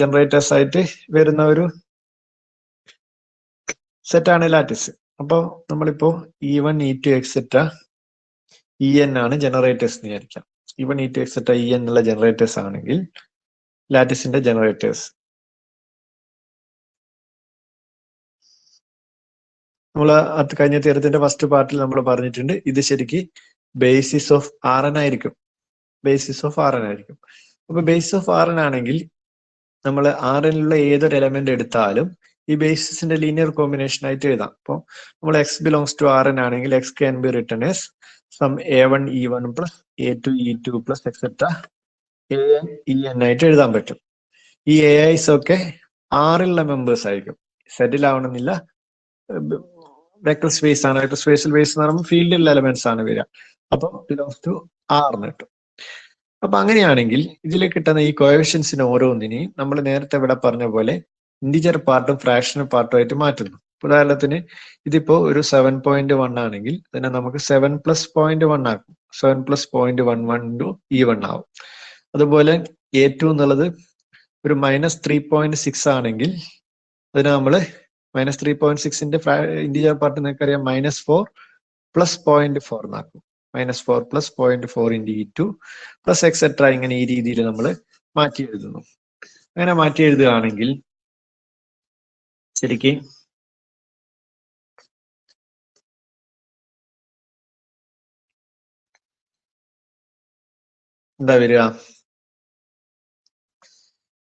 ജനറേറ്റേഴ്സ് ആയിട്ട് വരുന്ന ഒരു സെറ്റാണ് ലാറ്റിസ്. അപ്പൊ നമ്മളിപ്പോ E1 E2 എക്സെട്ര EN ആണ് ജനറേറ്റേഴ്സ് എന്ന് വിചാരിക്കാം. E1 E2 എക്സെട്ര EN എന്നുള്ള ജനറേറ്റേഴ്സ് ആണെങ്കിൽ ലാറ്റിസിന്റെ ജനറേറ്റേഴ്സ് നമ്മൾ കഴിഞ്ഞ തിയറത്തിന്റെ ഫസ്റ്റ് പാർട്ടിൽ നമ്മൾ പറഞ്ഞിട്ടുണ്ട്. ഇത് ശരിക്ക് ബേസിസ് ഓഫ് Rn ആയിരിക്കും. അപ്പൊ ബേസിസ് ഓഫ് Rn ആണെങ്കിൽ നമ്മൾ Rnലുള്ള ഏതൊരു എലമെന്റ് എടുത്താലും ഈ ബേസിസിന്റെ ലീനിയർ കോമ്പിനേഷൻ ആയിട്ട് എഴുതാം. അപ്പോൾ നമ്മൾ X belongs to Rn ആണെങ്കിൽ X can be written as sum A1 E1 plus A2 E2 plus et cetera AN EN ആയിട്ട് എഴുതാൻ പറ്റും. ഈ AIs ഒക്കെ ആറിലുള്ള മെമ്പേഴ്സ് ആയിരിക്കും. സെറ്റിലാവണമെന്നില്ല, വെക്ടർ സ്പേസ് ആണ്. വെക്ടർ സ്പേസിൽ ബേസ് എന്ന് പറയുമ്പോൾ ഫീൽഡിലുള്ള എലമെന്റ്സ് ആണ് വരിക. അപ്പം ബിലോങ്സ് ടു R എന്ന് കിട്ടും. അപ്പൊ അങ്ങനെയാണെങ്കിൽ ഇതിൽ കിട്ടുന്ന ഈ കോഎഫിഷ്യൻസിന് ഓരോന്നിനെയും നമ്മൾ നേരത്തെ ഇവിടെ പറഞ്ഞ പോലെ ഇന്റിജർ പാർട്ടും ഫ്രാക്ഷണൽ പാർട്ടും ആയിട്ട് മാറ്റുന്നു. ഉദാഹരണത്തിന് ഇതിപ്പോ ഒരു 7.1 ആണെങ്കിൽ ഇതിനെ നമുക്ക് 7 പ്ലസ് 0.1 ആക്കും. 7 പ്ലസ് 0.11 E1 ആവും. അതുപോലെ A2 എന്നുള്ളത് ഒരു -3.6 ആണെങ്കിൽ അതിന് നമ്മൾ -3.6ന്റെ ഇന്റിജർ പാർട്ട് നിങ്ങൾക്കറിയാം -4 plus 0.4 എന്നാക്കും. -4 plus 0.4 into E2 plus etcetera. ഇങ്ങനെ ഈ രീതിയിൽ നമ്മൾ മാറ്റി എഴുതുന്നു. അങ്ങനെ മാറ്റി എഴുതുകയാണെങ്കിൽ ശരിക്കും എന്താ വരിക?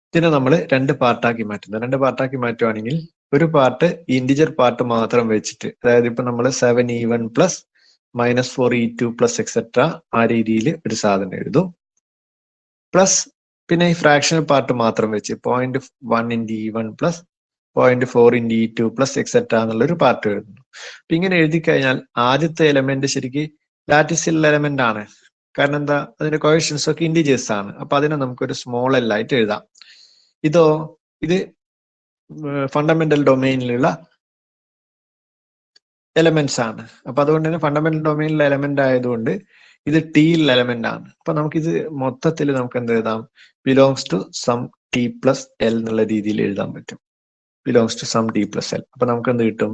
ഇതിനെ നമ്മൾ രണ്ട് പാർട്ടാക്കി മാറ്റുന്നു. രണ്ട് പാർട്ടാക്കി മാറ്റുവാണെങ്കിൽ ഒരു പാർട്ട് ഇന്റിജർ പാർട്ട് മാത്രം വെച്ചിട്ട്, അതായത് ഇപ്പൊ നമ്മൾ 7E1 plus -4E2 plus etcetera ആ രീതിയിൽ ഒരു സാധനം എഴുതും. പ്ലസ് പിന്നെ ഈ ഫ്രാക്ഷണൽ പാർട്ട് മാത്രം വെച്ച് 0.1 into E1 plus 0.4 into E2 plus etcetera എന്നുള്ളൊരു പാർട്ട് എഴുതുന്നു. അപ്പൊ ഇങ്ങനെ എഴുതി കഴിഞ്ഞാൽ ആദ്യത്തെ എലമെന്റ് ശരിക്ക് ലാറ്റിസിലുള്ള എലമെന്റ് ആണ്. കാരണം എന്താ? അതിന്റെ കോഎഫിഷ്യൻസ് ഒക്കെ ഇന്റിജേഴ്സ് ആണ്. അപ്പൊ അതിനെ നമുക്കൊരു സ്മോൾ എൽ ആയിട്ട് എഴുതാം. ഇത് ഫണ്ടമെന്റൽ ഡൊമൈനിലുള്ള എലമെന്റ്സ് ആണ്. അപ്പൊ അതുകൊണ്ട് തന്നെ ഫണ്ടമെന്റൽ ഡൊമൈനിലെ എലമെന്റ് ആയതുകൊണ്ട് ഇത് ടിയിലുള്ള എലമെന്റ് ആണ്. അപ്പൊ നമുക്കിത് മൊത്തത്തിൽ നമുക്ക് എന്ത് എഴുതാം? Belongs to some T plus L എന്നുള്ള രീതിയിൽ എഴുതാൻ പറ്റും. Belongs to some T plus L. അപ്പൊ നമുക്ക് എന്ത് കിട്ടും?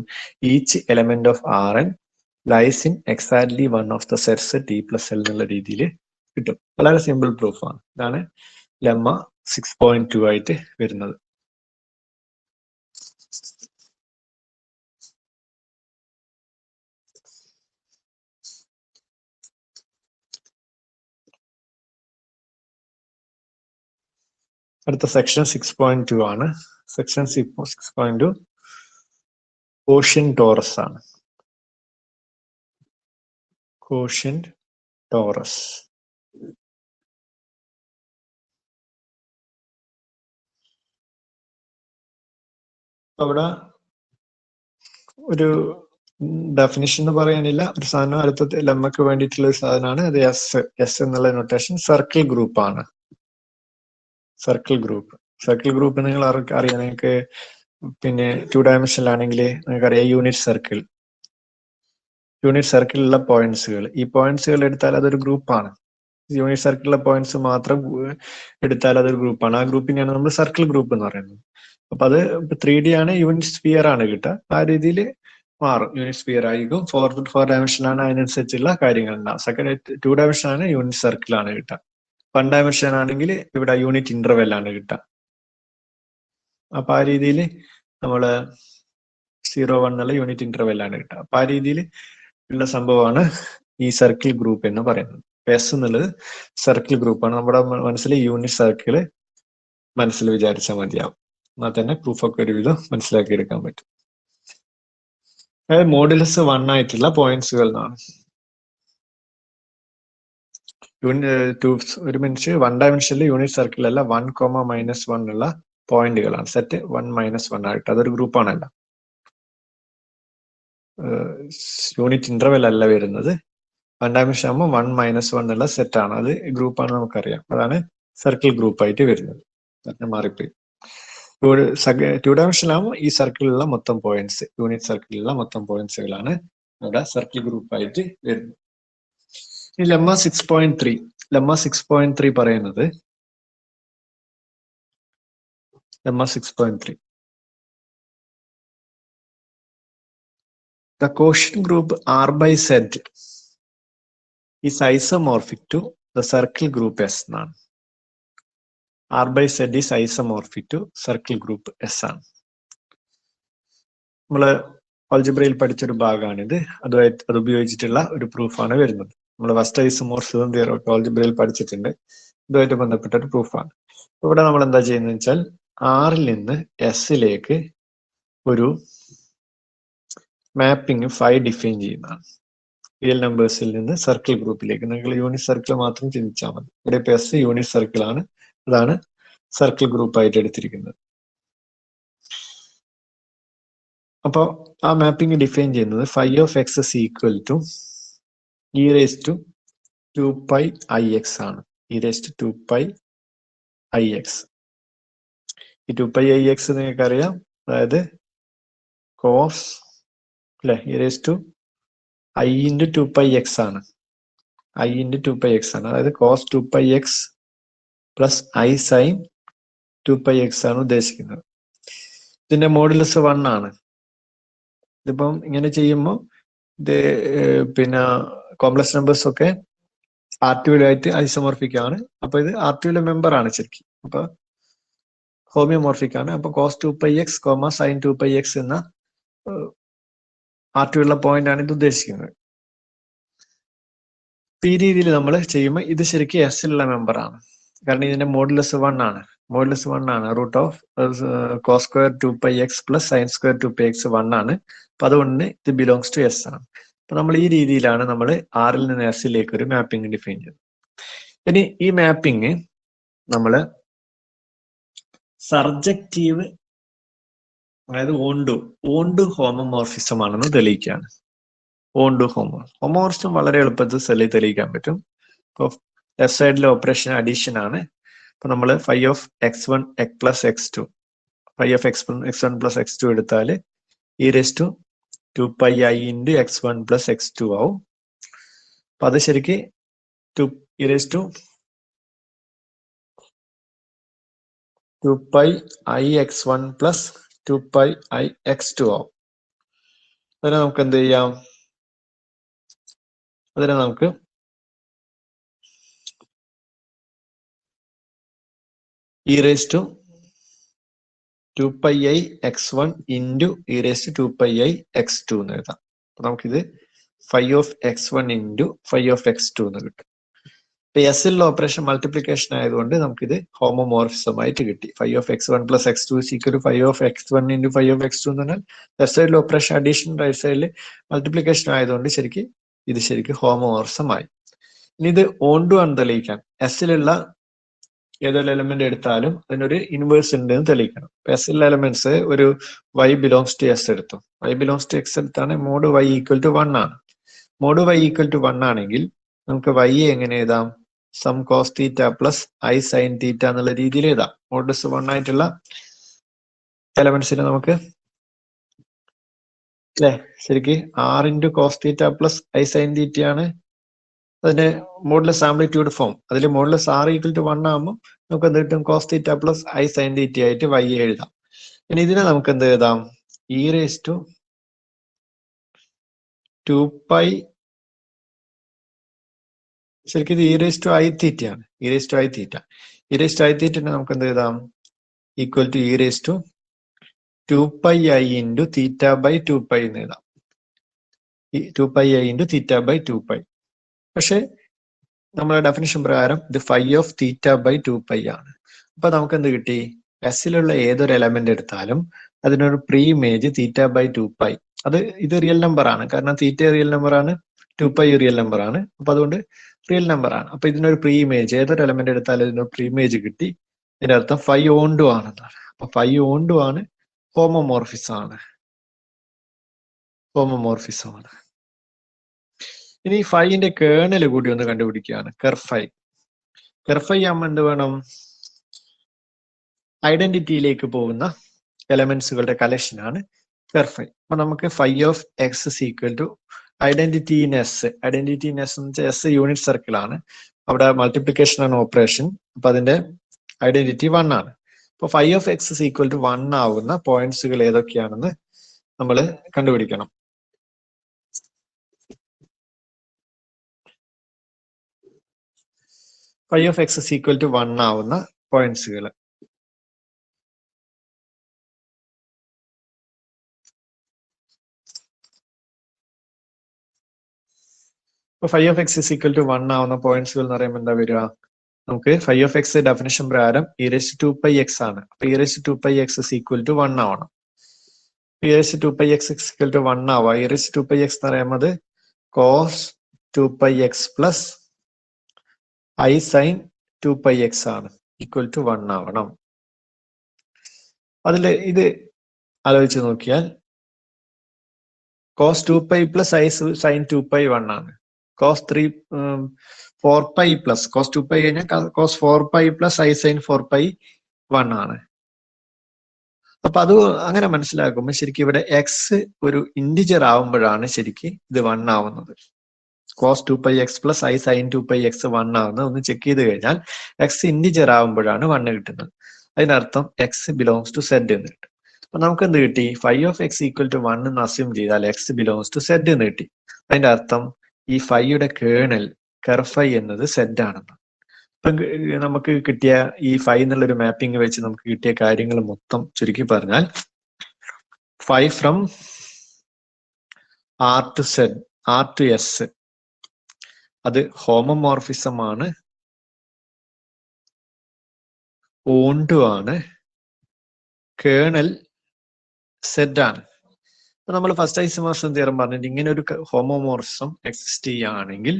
Each element of Rn lies in exactly one of the sets T plus L എന്നുള്ള രീതിയിൽ കിട്ടും. വളരെ സിമ്പിൾ പ്രൂഫ് ആണ്. ഇതാണ് ലെമ്മ 6.2 ആയിട്ട് വരുന്നത്. അടുത്ത സെക്ഷൻ 6.2 ആണ്. സെക്ഷൻ 6.2 കോഷ്യന്റ് ടോറസ് ആണ്. Quotient torus. അവിടെ ഒരു ഡെഫിനിഷൻ എന്ന് പറയാനില്ല. ഒരു സാധനം അടുത്ത ലെമ്മക്ക് വേണ്ടിയിട്ടുള്ള ഒരു സാധനമാണ്. അത് എസ് എന്നുള്ള നൊട്ടേഷൻ സർക്കിൾ ഗ്രൂപ്പ് ആണ്. സർക്കിൾ ഗ്രൂപ്പ് നിങ്ങൾ അറിയാം. നിങ്ങൾക്ക് പിന്നെ 2 ഡയമെൻഷനിലാണെങ്കിൽ നിങ്ങൾക്കറിയാം യൂണിറ്റ് സർക്കിളിലുള്ള പോയിന്റ്സുകൾ. ഈ പോയിന്റ്സുകൾ എടുത്താൽ അതൊരു ഗ്രൂപ്പാണ്. യൂണിറ്റ് സർക്കിളിലെ പോയിന്റ്സ് മാത്രം എടുത്താൽ അതൊരു ഗ്രൂപ്പാണ്. ആ ഗ്രൂപ്പിനെയാണ് നമ്മൾ സർക്കിൾ ഗ്രൂപ്പ് എന്ന് പറയുന്നത്. അപ്പൊ അത് 3D ആണ്, യൂണിറ്റ് സ്ഫിയർ ആണ് കിട്ടുക. ആ രീതിയിൽ മാറും. യൂണിറ്റ് സ്ഫിയർ ആയിരിക്കും. 4 ഡയമെൻഷനാണ്, അതിനനുസരിച്ചുള്ള കാര്യങ്ങൾ ഉണ്ടാവും. 2 ഡയമെൻഷൻ ആണ്, യൂണിറ്റ് സർക്കിൾ ആണ് കിട്ടുക. 1 ഡയമെൻഷൻ ആണെങ്കിൽ ഇവിടെ യൂണിറ്റ് ഇന്റർവെൽ ആണ് കിട്ടുക. അപ്പൊ ആ രീതിയിൽ നമ്മള് 0, 1 എന്നുള്ള യൂണിറ്റ് ഇന്റർവെൽ ആണ് കിട്ടുക. അപ്പൊ ആ രീതിയിൽ ഉള്ള സംഭവമാണ് ഈ സർക്കിൾ ഗ്രൂപ്പ് എന്ന് പറയുന്നത്. എസ് എന്നുള്ളത് സർക്കിൾ ഗ്രൂപ്പാണ്. നമ്മുടെ മനസ്സിൽ യൂണിറ്റ് സർക്കിള് മനസ്സിൽ വിചാരിച്ചാൽ മതിയാവും. എന്നാൽ തന്നെ പ്രൂഫൊക്കെ ഒരുവിധം മനസ്സിലാക്കി എടുക്കാൻ പറ്റും. അതായത് മോഡുലസ് 1 ആയിട്ടുള്ള പോയിന്റ്സുകൾ എന്നാണ്. ഒരു മിനിറ്റ്, 1 ഡയമെൻഷനിൽ യൂണിറ്റ് സർക്കിളല്ല 1, -1 ഉള്ള പോയിന്റുകളാണ്. സെറ്റ് 1, -1 ആയിട്ട് അതൊരു ഗ്രൂപ്പാണല്ല. യൂണിറ്റ് ഇന്റർവെൽ അല്ല വരുന്നത്. 1 ഡയമെൻഷൻ ആകുമ്പോൾ 1, -1 എന്നുള്ള സെറ്റ് ആണ്. അത് ഗ്രൂപ്പാണ്, നമുക്കറിയാം. അതാണ് സർക്കിൾ ഗ്രൂപ്പ് ആയിട്ട് വരുന്നത്. മാറിപ്പോയി. 2 ഡയമെൻഷനിലാകുമ്പോൾ ഈ സർക്കിളിലുള്ള മൊത്തം പോയിന്റ്സ്, യൂണിറ്റ് സർക്കിളിലുള്ള മൊത്തം പോയിന്റ്സുകളാണ് ഇവിടെ സർക്കിൾ ഗ്രൂപ്പ് ആയിട്ട് വരുന്നത്. ഈ ലെമ്മ 6.3 പറയുന്നത്, lemma 6.3 the quotient group R by Z is isomorphic to the circle group S എന്നാണ്. R by Z is isomorphic to circle group S ആണ്. നമ്മള് ആൾജിബ്രയിൽ പഠിച്ചൊരു ഭാഗമാണിത്. അത് ഉപയോഗിച്ചിട്ടുള്ള ഒരു പ്രൂഫാണ് വരുന്നത്. നമ്മൾ ഫസ്റ്റ് ഐസോമോർഫിസം തിയറി ആൾജിബ്രയിൽ പഠിച്ചിട്ടുണ്ട്. ഇതുമായിട്ട് ബന്ധപ്പെട്ട ഒരു പ്രൂഫാണ്. ഇവിടെ നമ്മൾ എന്താ ചെയ്യുന്നത് വെച്ചാൽ ആറിൽ നിന്ന് എസിലേക്ക് ഒരു മാപ്പിംഗ് ഫൈ ഡിഫൈൻ ചെയ്യുന്നതാണ്. റിയൽ നമ്പേഴ്സിൽ നിന്ന് സർക്കിൾ ഗ്രൂപ്പിലേക്ക്. നിങ്ങൾ യൂണിറ്റ് സർക്കിൾ മാത്രം ചിന്തിച്ചാൽ മതി. ഇവിടെ ഇപ്പൊ എസ് യൂണിറ്റ് സർക്കിൾ ആണ്, അതാണ് സർക്കിൾ ഗ്രൂപ്പ് ആയിട്ട് എടുത്തിരിക്കുന്നത്. അപ്പൊ ആ മാപ്പിംഗ് ഡിഫൈൻ ചെയ്യുന്നത് phi of x is equal to e raise to 2π ix ആണ്. E raise to 2π ix. ഈ 2π ix നിങ്ങൾക്ക് അറിയാം, അതായത് കോസ് അല്ലെ, e raise to i into 2π x ആണ്. i ഇൻറ്റു 2π x ആണ്, അതായത് cos 2π x plus i sine 2π x ആണ് ഉദ്ദേശിക്കുന്നത്. ഇതിന്റെ മോഡുലസ് 1 ആണ്. ഇതിപ്പം ഇങ്ങനെ ചെയ്യുമ്പോൾ ഇത് പിന്നെ കോംപ്ലക്സ് നമ്പേഴ്സ് ഒക്കെ R2 ഐസോമോർഫിക് ആണ്. അപ്പൊ ഇത് R2 മെമ്പർ ആണ് ശരിക്കും. അപ്പൊ ഹോമിയോമോർഫിക് ആണ്. അപ്പൊ കോസ് 2π x സൈൻ 2π x എന്ന R2 പോയിന്റ് ആണ് ഇത് ഉദ്ദേശിക്കുന്നത്. ഈ രീതിയിൽ നമ്മൾ ചെയ്യുമ്പോൾ ഇത് ശരിക്കും എസിലുള്ള മെമ്പർ ആണ്. കാരണം ഇതിന്റെ മോഡുലസ് 1 ആണ്. മോഡുലസ് 1 ആണ്. Root of cos square 2π x plus sine square 2π x 1 ആണ്. അപ്പൊ അതുകൊണ്ട് ഇത് ബിലോങ്സ് ടു എസ് ആണ്. അപ്പൊ നമ്മൾ ഈ രീതിയിലാണ് നമ്മൾ ആറിൽ നിന്ന് എസിലേക്ക് ഒരു മാപ്പിംഗ് ഡിഫൈൻ ചെയ്തത്. ഇനി ഈ മാപ്പിംഗ് നമ്മള് സർജക്റ്റീവ്, അതായത് ഓണ്ടു ഹോമോമോർഫിസം ആണെന്ന് തെളിയിക്കുകയാണ്. ഓണ്ടു ഹോമോമോർഫിസം വളരെ എളുപ്പത്തിൽ തെളിയിക്കാൻ പറ്റും. ഇപ്പൊ ലെഫ്റ്റ് സൈഡിലെ ഓപ്പറേഷൻ അഡീഷൻ ആണ്. അപ്പൊ നമ്മൾ phi of x1 plus x2, phi of x1 plus x2 എടുത്താൽ e raise to 2π i into x1 plus x2 ആവും. അപ്പൊ അത് ശരിക്ക് e raise to 2π i x1 plus 2π i x2 ആവും. അതിനെ നമുക്ക് എന്ത് ചെയ്യാം? അതിനെ നമുക്ക് e raise to 2π i x1 into e raise to 2π i x2 എന്ന് എഴുതാം. അപ്പൊ നമുക്കിത് phi of x1 into phi of x2 എന്ന് കിട്ടും. ഇപ്പൊ എസിലുള്ള ഓപ്പറേഷൻ മൾട്ടിപ്ലിക്കേഷൻ ആയതുകൊണ്ട് നമുക്കിത് ഹോമോമോർഫിസം ആയിട്ട് കിട്ടി. Phi of x1 plus x2 equal phi of x1 into phi of x2 എന്ന് പറഞ്ഞാൽ ലെഫ്റ്റ് സൈഡിൽ ഓപ്പറേഷൻ അഡീഷൻ, റൈറ്റ് സൈഡിൽ മൾട്ടിപ്ലിക്കേഷൻ ആയതുകൊണ്ട് ഇത് ശരിക്കും ഹോമോമോർഫിസം ആയി. ഇനി ഇത് ഓണ്ടു ആണ് തെളിയിക്കാൻ. എസിലുള്ള ഏതൊരു എലമെന്റ് എടുത്താലും അതിനൊരു ഇൻവേഴ്സ് ഉണ്ട് എന്ന് തെളിയിക്കണം. എസിലുള്ള എലമെന്റ്സ് ഒരു y ബിലോങ്സ് ടു എസ് എടുത്തു. y ബിലോങ്സ് ടു എക്സ് എടുത്താണ് മോഡ് y ഈക്വൽ ടു 1 ആണ്. മോഡ് y ഈക്വൽ ടു 1 ആണെങ്കിൽ നമുക്ക് y എങ്ങനെ എഴുതാം? Some cos theta plus i sin theta എന്നുള്ള രീതിയിൽ എഴുതാം. മോഡ്സ് 1 ആയിട്ടുള്ള എലമെന്റ്സിനെ നമുക്ക് അല്ലെ ശരിക്ക് r into cos theta plus i sin theta ആണ് അതിന്റെ മോഡുലസ് ആംപ്ലിറ്റ്യൂഡ് ഫോം. അതിൽ മോഡുലസ് r ഈക്വൽ ടു 1 ആകുമ്പോൾ നമുക്ക് എന്ത് കിട്ടും? Cos theta plus i sin theta ആയിട്ട് y എഴുതാം. ഇനി ഇതിനെ നമുക്ക് എന്ത് എഴുതാം? ഇ റേസ് ടു 2π, ശരിക്കും ഇത് e raise to i theta ആണ്. E raise to i theta. E raise to i തീറ്റനെ നമുക്ക് എന്ത് എഴുതാം? Equal to e raise to 2π i into theta by 2π എന്ന് എഴുതാം. 2π i ഇൻറ്റു തീറ്റ ബൈ 2π. പക്ഷെ നമ്മുടെ ഡെഫിനിഷൻ പ്രകാരം ഇത് ഫൈ ഓഫ് തീറ്റ ബൈ 2π ആണ്. അപ്പൊ നമുക്ക് എന്ത് കിട്ടി? എസിലുള്ള ഏതൊരു എലമെന്റ് എടുത്താലും അതിനൊരു പ്രീ ഇമേജ് തീറ്റ ബൈ 2π. ഇത് റിയൽ നമ്പർ ആണ്. കാരണം തീറ്റ റിയൽ നമ്പർ ആണ്, 2π റിയൽ നമ്പർ ആണ്. അപ്പൊ അതുകൊണ്ട് റിയൽ നമ്പർ ആണ്. അപ്പൊ ഇതിനൊരു പ്രീ ഇമേജ്, ഏതൊരു എലമെന്റ് എടുത്താലും ഇതിനൊരു പ്രീ ഇമേജ് കിട്ടി. ഇതിന്റെ അർത്ഥം ഫൈ ഓണ്ടു ആണെന്നാണ്. അപ്പൊ ഫൈ ഓണ്ടു ആണ്, ഹോമോമോർഫിസം ആണ്. ഇനി ഫൈന്റെ കേർണൽ കൂടി ഒന്ന് കണ്ടുപിടിക്കുകയാണ്. കെർഫൈ ആകുമ്പോൾ എന്ത് വേണം? ഐഡന്റിറ്റിയിലേക്ക് പോകുന്ന എലമെന്റ്സുകളുടെ കളക്ഷൻ ആണ് കെർഫൈ. അപ്പൊ നമുക്ക് phi of x equal to identity in S. Identity in S എന്ന് വെച്ചാൽ എസ് യൂണിറ്റ് സർക്കിൾ ആണ്. അവിടെ മൾട്ടിപ്ലിക്കേഷൻ ആണ് ഓപ്പറേഷൻ. അപ്പൊ അതിന്റെ ഐഡന്റിറ്റി 1 ആണ്. അപ്പൊ phi of x equal to 1 ആവുന്ന പോയിന്റ്സുകൾ ഏതൊക്കെയാണെന്ന് നമ്മൾ കണ്ടുപിടിക്കണം. Phi of x equal to 1 ആവുന്ന പോയിന്റ്സുകൾ ഇപ്പൊ phi of x equal to 1 ആവുന്ന പോയിന്റ്സുകൾ എന്ന് പറയുമ്പോൾ എന്താ വരിക? നമുക്ക് ഫൈ ഓഫ് എക്സ് ഡെഫിനിഷൻ പ്രകാരം ഇ റേസ് ടു 2π x ആണ്. അപ്പൊ e raise to 2π x equal to 1 ആവണം. E raise to 2π x equal to 1 ആവുക. ഇ റേസ് ടു 2π x എന്ന് പറയുന്നത് cos 2 pi x plus I sin 2 pi x ആണ് equal to 1 ആവണം. അതിൽ ഇത് ആലോചിച്ച് നോക്കിയാൽ cos 2 pi plus I sin 2 pi 1 ആണ്. cos 4 pi plus cos 2 pi കഴിഞ്ഞാൽ cos 4 pi plus I sin 4 pi 1 ആണ്. അപ്പൊ അത് അങ്ങനെ മനസ്സിലാക്കുമ്പോൾ ശരിക്കും ഇവിടെ എക്സ് ഒരു ഇന്റിജർ ആവുമ്പോഴാണ് ശരിക്കും ഇത് 1 ആവുന്നത്. cos 2 pi x plus I sin 2 pi x 1 ആവുന്നത് ഒന്ന് ചെക്ക് ചെയ്ത് കഴിഞ്ഞാൽ എക്സ് ഇന്റിജർ ആവുമ്പോഴാണ് 1 കിട്ടുന്നത്. അതിനർത്ഥം എക്സ് ബിലോങ്സ് ടു സെഡ് എന്ന് കിട്ടും. അപ്പൊ നമുക്ക് എന്ത് കിട്ടി? Phi of x equal to 1 എന്ന് അസ്യൂം ചെയ്താൽ എക്സ് ബിലോങ്സ് ടു സെഡ് എന്ന് കിട്ടി. അതിന്റെ അർത്ഥം ഈ ഫൈയുടെ കേർണൽ കർഫൈ എന്നത് സെഡ് ആണെന്ന്. നമുക്ക് കിട്ടിയ ഈ ഫൈ എന്നുള്ളൊരു മാപ്പിംഗ് വെച്ച് നമുക്ക് കിട്ടിയ കാര്യങ്ങൾ മൊത്തം ചുരുക്കി പറഞ്ഞാൽ phi from R to Z R to S അത് ഹോമോമോർഫിസം ആണ്, ഓണ്ടു ആണ്, കേർണൽ സെഡ് ആണ്. നമ്മൾ ഫസ്റ്റ് ഐസോമോർഫിസം തിയറം പറഞ്ഞിട്ട് ഇങ്ങനെ ഒരു ഹോമോമോർഫിസം എക്സിസ്റ്റ് ചെയ്യുകയാണെങ്കിൽ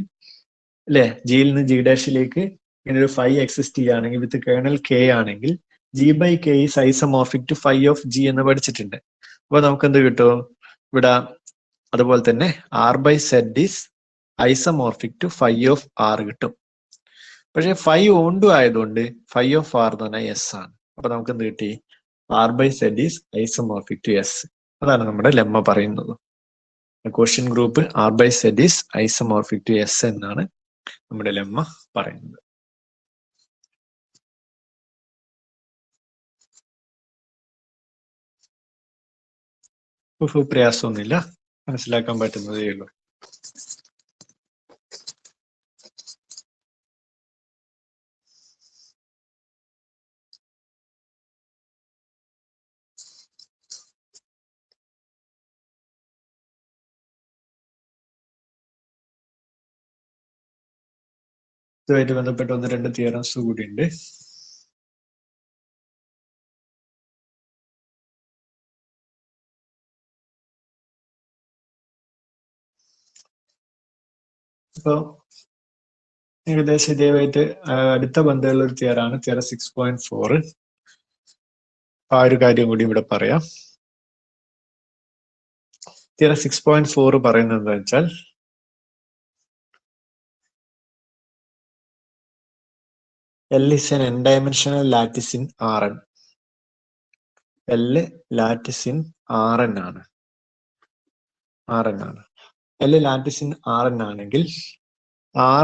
അല്ലെ, ജിയിൽ നിന്ന് ജി ഡാഷിലേക്ക് ഇങ്ങനെ ഒരു ഫൈ എക്സിസ്റ്റ് ചെയ്യുകയാണെങ്കിൽ വിത്ത് കേർണൽ കെ ആണെങ്കിൽ G by K is isomorphic to phi of G എന്ന് പഠിച്ചിട്ടുണ്ട്. അപ്പൊ നമുക്ക് എന്ത് കിട്ടും ഇവിടെ? അതുപോലെ തന്നെ R by Z is isomorphic to phi of R കിട്ടും. പക്ഷെ ഫൈ ഓണ്ടു ആയതുകൊണ്ട് ഫൈ ഓഫ് ആർ എന്ന് പറഞ്ഞാൽ എസ് ആണ്. അപ്പൊ നമുക്ക് എന്ത് കിട്ടി? R by Z is isomorphic to S. അതാണ് നമ്മുടെ ലെമ്മ പറയുന്നത്. Quotient group R by Z is isomorphic to S എന്നാണ് നമ്മുടെ ലെമ്മ പറയുന്നത്. പ്രയാസമൊന്നുമില്ല, മനസ്സിലാക്കാൻ പറ്റുന്നതേ ഉള്ളൂ. ഇതുമായിട്ട് ബന്ധപ്പെട്ട 1-2 തിയറംസ് കൂടി ഉണ്ട്. ഇപ്പൊ ഏകദേശം ഇതേമായിട്ട് അടുത്ത ബന്ധമുള്ള ഒരു തിയറാണ് തിയറ 6.4. ആ ഒരു കാര്യം കൂടി ഇവിടെ പറയാം. തിയറ 6.4 പറയുന്നത് എന്താ വെച്ചാൽ L is an n-dimensional lattice in Rn. L lattice in Rn ആണ്. L lattice in Rn ആണെങ്കിൽ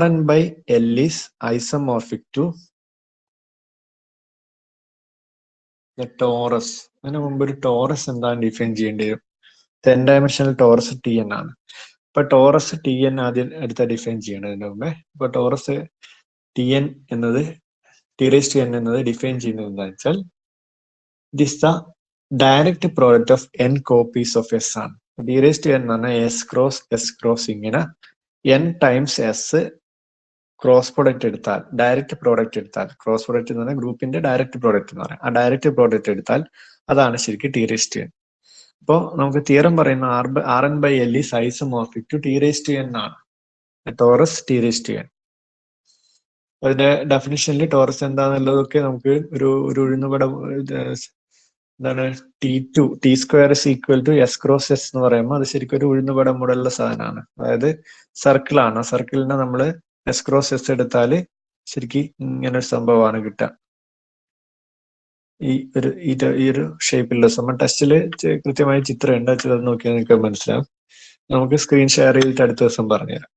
Rn by L is isomorphic to the torus. അതിന് മുമ്പ് ഒരു ടോറസ് എന്താണ് ഡിഫൈൻ ചെയ്യേണ്ടി വരും? n-dimensional ടോറസ് Tn ആണ്. ഇപ്പൊ ടോറസ് Tn ആദ്യം എടുത്ത ഡിഫൈൻ ചെയ്യേണ്ടതിന് മുമ്പേ ഇപ്പൊ ടോറസ് Tn എന്നത് T raised to n എന്നത് ഡിഫൈൻ ചെയ്യുന്നത് എന്താണെന്ന് വെച്ചാൽ it is the direct product of n copies of S ആണ്. T raised to n എന്ന് പറഞ്ഞാൽ S cross ഇങ്ങനെ n times S cross product എടുത്താൽ, ഡയറക്റ്റ് പ്രോഡക്റ്റ് എടുത്താൽ, ക്രോസ് പ്രൊഡക്റ്റ് എന്ന് പറഞ്ഞാൽ ഗ്രൂപ്പിന്റെ ഡയറക്റ്റ് പ്രോഡക്റ്റ് എന്ന് പറയാം. ആ ഡയറക്റ്റ് പ്രോഡക്റ്റ് എടുത്താൽ അതാണ് ശരിക്കും T raised to n. അപ്പോൾ നമുക്ക് തിയറം പറയുന്ന Rn by L is isomorphic to T raised to n ആണ്. Torus T raised to n. അതിന്റെ ഡെഫിനിഷനിൽ ടോറസ് എന്താന്നുള്ളതൊക്കെ നമുക്ക് ഒരു ഉഴുന്നുപടം എന്താണ് T square is equal to S cross S എന്ന് പറയുമ്പോൾ അത് ശരിക്കും ഒരു ഉഴുന്നുപടം മുടലുള്ള സാധനമാണ്. അതായത് സർക്കിൾ ആണ്. ആ സർക്കിളിനെ നമ്മൾ S ക്രോസ് S എടുത്താൽ ശരിക്കും ഇങ്ങനെ ഒരു സംഭവമാണ് കിട്ടുക. ഈ ഒരു ഷേപ്പിലുള്ള സംഭവം ടെസ്റ്റില് കൃത്യമായ ചിത്രം ഉണ്ട്. അത് നോക്കിയാൽ നിങ്ങൾക്ക് മനസ്സിലാവും. നമുക്ക് സ്ക്രീൻ ഷെയർ ചെയ്തിട്ട് അടുത്ത ദിവസം പറഞ്ഞുതരാം.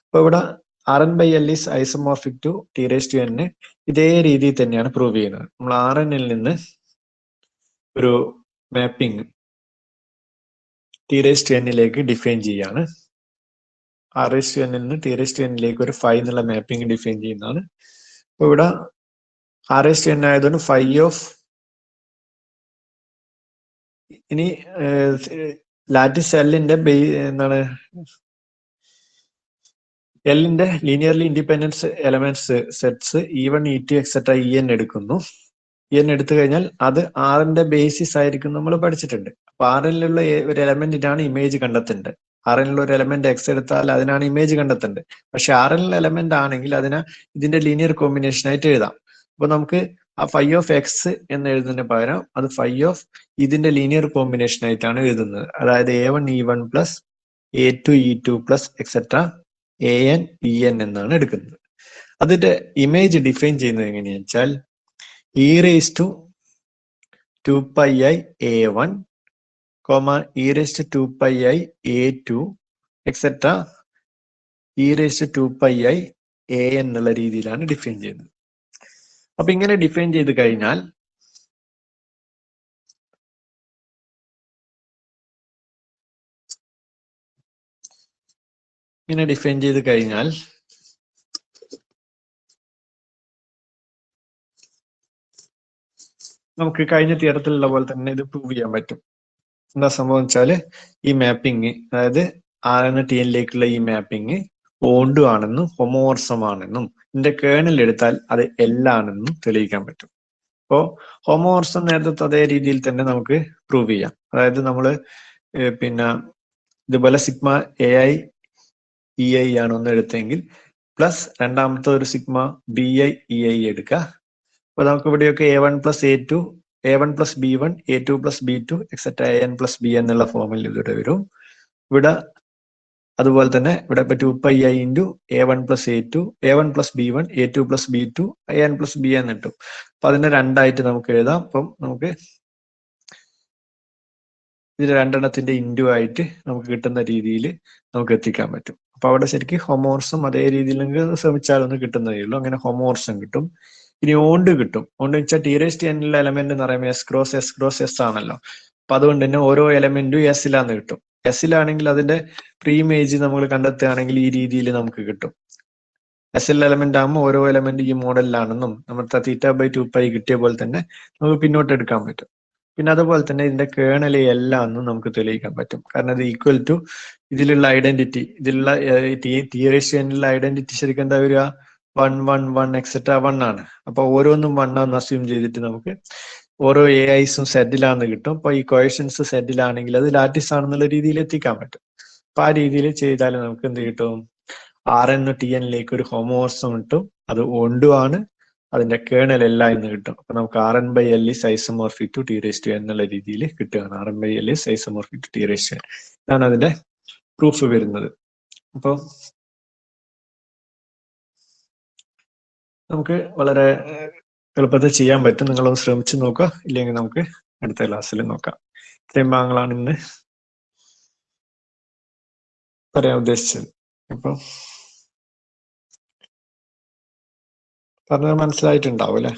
അപ്പൊ ഇവിടെ Rn by L is isomorphic to T raised to n ഇതേ രീതിയിൽ തന്നെയാണ് പ്രൂവ് ചെയ്യുന്നത്. നമ്മൾ Rnൽ നിന്ന് ഒരു mapping T raised to n lake define ചെയ്യാണ്. R raised to n നിന്ന് T raised to n ലേക്ക് ഒരു ഫൈ എന്നുള്ള മാപ്പിംഗ് ഡിഫൈൻ ചെയ്യുന്നതാണ്. അപ്പൊ ഇവിടെ R raised to n ആയതുകൊണ്ട് ഫൈ ഓഫ് ഇനി ലാറ്റിസ് എല്ലിന്റെ എന്താണ് എല്ലിന്റെ linearly independence elements sets E1 E2 etcetera En എടുക്കുന്നു. En എടുത്തു കഴിഞ്ഞാൽ അത് ആറിന്റെ ബേസിസ് ആയിരിക്കും നമ്മൾ പഠിച്ചിട്ടുണ്ട്. അപ്പൊ ആറിലുള്ള ഒരു എലമെന്റിനാണ് ഇമേജ് കണ്ടെത്തേണ്ടത്. Rnൽ ഒരു എലമെന്റ് എക്സ് എടുത്താൽ അതിനാണ് ഇമേജ് കണ്ടെത്തേണ്ടത്. പക്ഷെ Rnൽ എലമെന്റ് ആണെങ്കിൽ അതിനെ ഇതിന്റെ ലീനിയർ കോമ്പിനേഷൻ ആയിട്ട് എഴുതാം. അപ്പൊ നമുക്ക് ആ ഫൈ ഓഫ് എക്സ് എന്ന് എഴുതുന്നതിന് പകരം അത് ഫൈ ഓഫ് ഇതിന്റെ ലീനിയർ കോമ്പിനേഷൻ ആയിട്ടാണ് എഴുതുന്നത്. അതായത് A1 E1 plus A2 E2 plus et cetera AN EN എന്നാണ് എടുക്കുന്നത്. അതിന്റെ ഇമേജ് ഡിഫൈൻ ചെയ്യുന്നത് എങ്ങനെയാണെന്ന് വെച്ചാൽ e raised to 2 pi I A1, e raised to 2 pi I A2, etc. e raised to 2 pi I AN എന്നുള്ള രീതിയിലാണ് ഡിഫൈൻ ചെയ്യുന്നത്. അപ്പൊ ഇങ്ങനെ ഡിഫൈൻ ചെയ്ത് കഴിഞ്ഞാൽ നമുക്ക് കഴിഞ്ഞ തിയറത്തിലുള്ള പോലെ തന്നെ ഇത് പ്രൂവ് ചെയ്യാൻ പറ്റും. എന്താ സംഭവം വെച്ചാല് ഈ മാപ്പിംഗ്, അതായത് ആറിന് ടിഎനിലേക്കുള്ള ഈ മാപ്പിംഗ് ഓണ്ടു ആണെന്നും ഹോമോമോർഫം ആണെന്നും ഇതിന്റെ കേർണൽ എടുത്താൽ അത് എല്ലാണെന്നും തെളിയിക്കാൻ പറ്റും. അപ്പോ ഹോമോമോർഫം നേരത്തെ അതേ രീതിയിൽ തന്നെ നമുക്ക് പ്രൂവ് ചെയ്യാം. അതായത് നമ്മള് പിന്നെ ഇതുപോലെ സിഗ്മ AI EI ആണ് ഒന്ന് എടുത്തെങ്കിൽ പ്ലസ് രണ്ടാമത്തെ ഒരു സിഗ്മ BI EI എടുക്കുക. അപ്പൊ നമുക്ക് ഇവിടെയൊക്കെ A1 plus A2, A1 plus B1, A2 plus B2 etcetera AN plus B എന്നുള്ള ഫോമിൽ ഇവിടെ വരും. ഇവിടെ അതുപോലെ തന്നെ ഇവിടെ ഇപ്പൊ 2 pi I into A1 plus A2, A1 plus B1, A2 plus B2, AN plus B എന്ന് കിട്ടും. അപ്പൊ അതിനെ രണ്ടായിട്ട് നമുക്ക് എഴുതാം. അപ്പം നമുക്ക് ഇതിൽ രണ്ടെണ്ണത്തിന്റെ ഇൻറ്റു ആയിട്ട് നമുക്ക് കിട്ടുന്ന രീതിയിൽ നമുക്ക് എത്തിക്കാൻ പറ്റും. അപ്പൊ അവിടെ ശരിക്കും ഹോമോമോർഫം അതേ രീതിയിൽ ശ്രമിച്ചാലൊന്നും കിട്ടുന്നതേ ഉള്ളൂ. അങ്ങനെ ഹോമോമോർഫം കിട്ടും. ഇനി ഓണ്ട് കിട്ടും. ഓണ്ട് വെച്ചാൽ ടി റേസ്റ്റ് എന്നിലുള്ള എലമെന്റ് എന്ന് പറയുമ്പോൾ എസ് ക്രോസ് എസ് ആണല്ലോ. അപ്പൊ അതുകൊണ്ട് തന്നെ ഓരോ എലമെന്റും എസിലാന്ന് കിട്ടും. എസിലാണെങ്കിൽ അതിന്റെ പ്രീ ഇമേജ് നമ്മൾ കണ്ടെത്തുകയാണെങ്കിൽ ഈ രീതിയിൽ നമുക്ക് കിട്ടും. എസ്എൽ എലമെന്റ് ആകുമ്പോൾ ഓരോ എലമെന്റ് ഈ മോഡലിലാണെന്നും നമ്മുടെ θ/2π കിട്ടിയ പോലെ തന്നെ നമുക്ക് പിന്നോട്ട് എടുക്കാൻ പറ്റും. പിന്നെ അതുപോലെ തന്നെ ഇതിന്റെ കേർണൽ എല്ലാം എന്നും നമുക്ക് തെളിയിക്കാൻ പറ്റും. കാരണം ഇത് ഈക്വൽ ടു ഇതിലുള്ള ഐഡന്റിറ്റി, ഇതിലുള്ള ടി റേഷ്യോ എന്നിലുള്ള ഐഡന്റിറ്റി ശരിക്കും എന്താ വരിക, 1 1 1 എക്സെട്ര 1 ആണ്. അപ്പൊ ഓരോന്നും 1 ആണെന്ന് അസ്യൂം ചെയ്തിട്ട് നമുക്ക് ഓരോ AIസും സെറ്റിലാന്ന് കിട്ടും. അപ്പൊ ഈ കോയഷൻസ് സെറ്റിലാണെങ്കിൽ അത് ലാറ്റിസ് ആണെന്നുള്ള രീതിയിൽ എത്തിക്കാൻ പറ്റും. അപ്പൊ ആ രീതിയിൽ ചെയ്താൽ നമുക്ക് എന്ത് കിട്ടും, Rn TNലേക്ക് ഒരു ഹോമോമോർഫം കിട്ടും. അത് ഓണ്ടു ആണ്, അതിന്റെ കേർണൽ എല്ലാ എന്ന് കിട്ടും. അപ്പൊ നമുക്ക് Rn/L is isomorphic to T raised to n എന്നുള്ള രീതിയിൽ കിട്ടുകയാണ്. Rn/L is isomorphic to T raised to n ഇതാണ് അതിന്റെ പ്രൂഫ് വരുന്നത്. അപ്പൊ നമുക്ക് വളരെ എളുപ്പത്തിൽ ചെയ്യാൻ പറ്റും. നിങ്ങളൊന്ന് ശ്രമിച്ചു നോക്കുക. ഇല്ലെങ്കിൽ നമുക്ക് അടുത്ത ക്ലാസ്സിൽ നോക്കാം. ഇത്രയും ഭാഗങ്ങളാണ് ഇന്ന് പറയാൻ ഉദ്ദേശിച്ചത്. അപ്പൊ പറഞ്ഞത് മനസ്സിലായിട്ടുണ്ടാവും അല്ലെ?